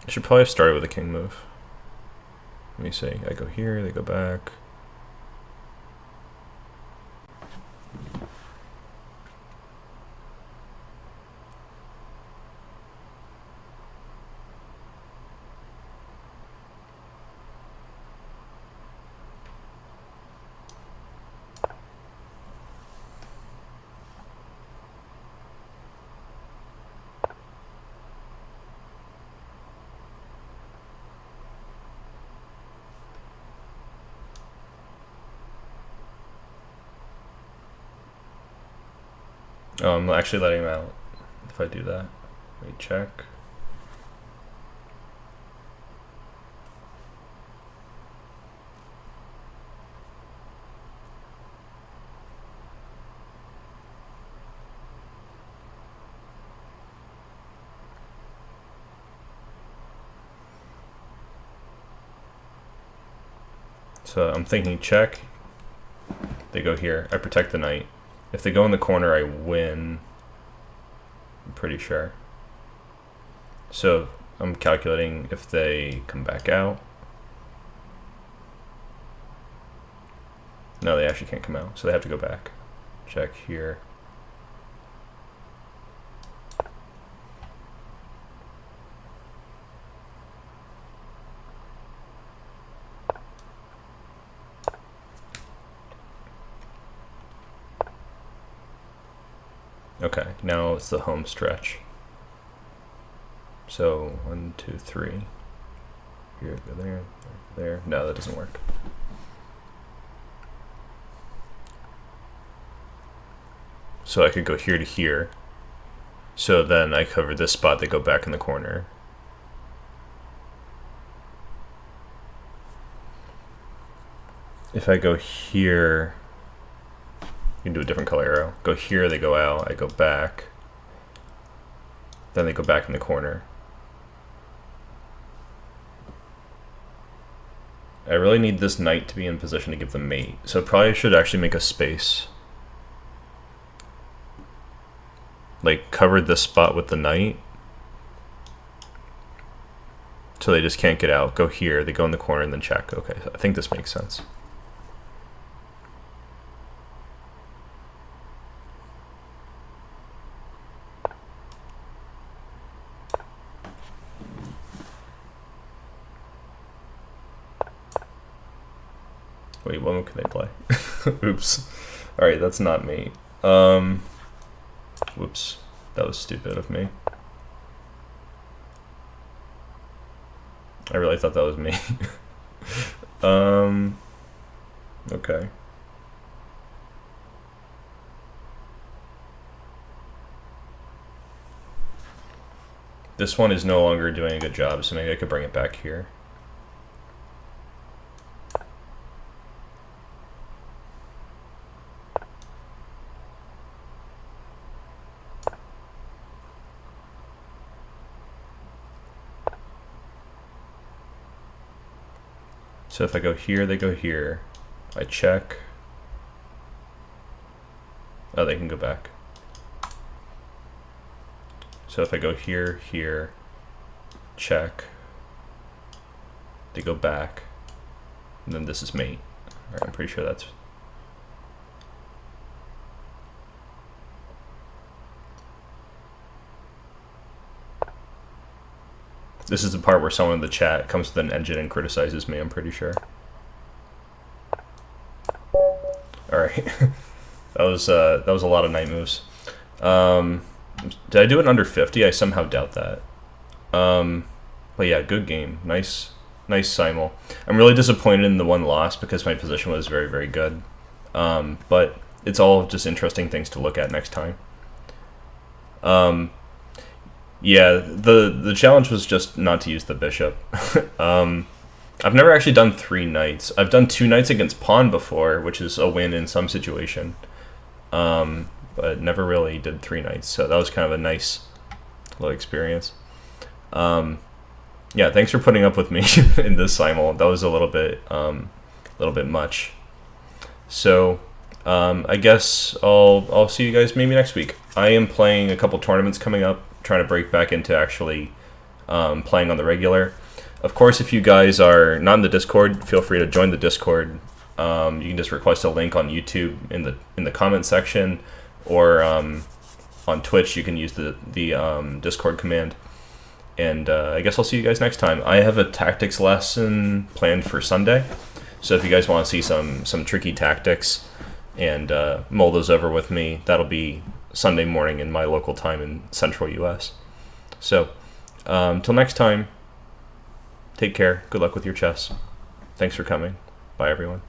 I should probably have started with a king move. Let me see. I go here, they go back. Oh, I'm actually letting him out if I do that. Wait, check. So I'm thinking check. They go here. I protect the knight. If they go in the corner, I win. I'm pretty sure. So I'm calculating if they come back out. No, they actually can't come out, so they have to go back. Check here. Okay, now it's the home stretch. So 1, 2, 3. Here, go there, there. No, that doesn't work. So I could go here to here. So then I cover this spot, they go back in the corner. If I go here, you can do a different color arrow. Go here, they go out, I go back. Then they go back in the corner. I really need this knight to be in position to give the mate. So probably I should actually make a space. Like, cover this spot with the knight. So they just can't get out. Go here, they go in the corner and then check. Okay, I think this makes sense. Wait, what move can they play? Oops. Alright, that's not me. Whoops. That was stupid of me. I really thought that was me. Okay. This one is no longer doing a good job, so maybe I could bring it back here. So if I go here, they go here. I check. Oh, they can go back. So if I go here, here, check. They go back. And then this is mate. All right, I'm pretty sure that's... This is the part where someone in the chat comes with an engine and criticizes me, I'm pretty sure. Alright. that was a lot of knight moves. Did I do it under 50? I somehow doubt that. But yeah, good game. Nice simul. I'm really disappointed in the one loss because my position was very, very good. But it's all just interesting things to look at next time. Yeah, the challenge was just not to use the bishop. I've never actually done 3 knights. I've done 2 knights against pawn before, which is a win in some situation. But never really did 3 knights, so that was kind of a nice little experience. Yeah, thanks for putting up with me in this simul. That was a little bit much. So I guess I'll see you guys maybe next week. I am playing a couple tournaments coming up, trying to break back into actually playing on the regular. Of course, if you guys are not in the Discord, feel free to join the Discord. You can just request a link on YouTube in the comment section, or on Twitch you can use the Discord command. And I guess I'll see you guys next time. I have a tactics lesson planned for Sunday, so if you guys want to see some tricky tactics and mull those over with me, that'll be Sunday morning in my local time in Central US. So, till next time, take care. Good luck with your chess. Thanks for coming. Bye, everyone.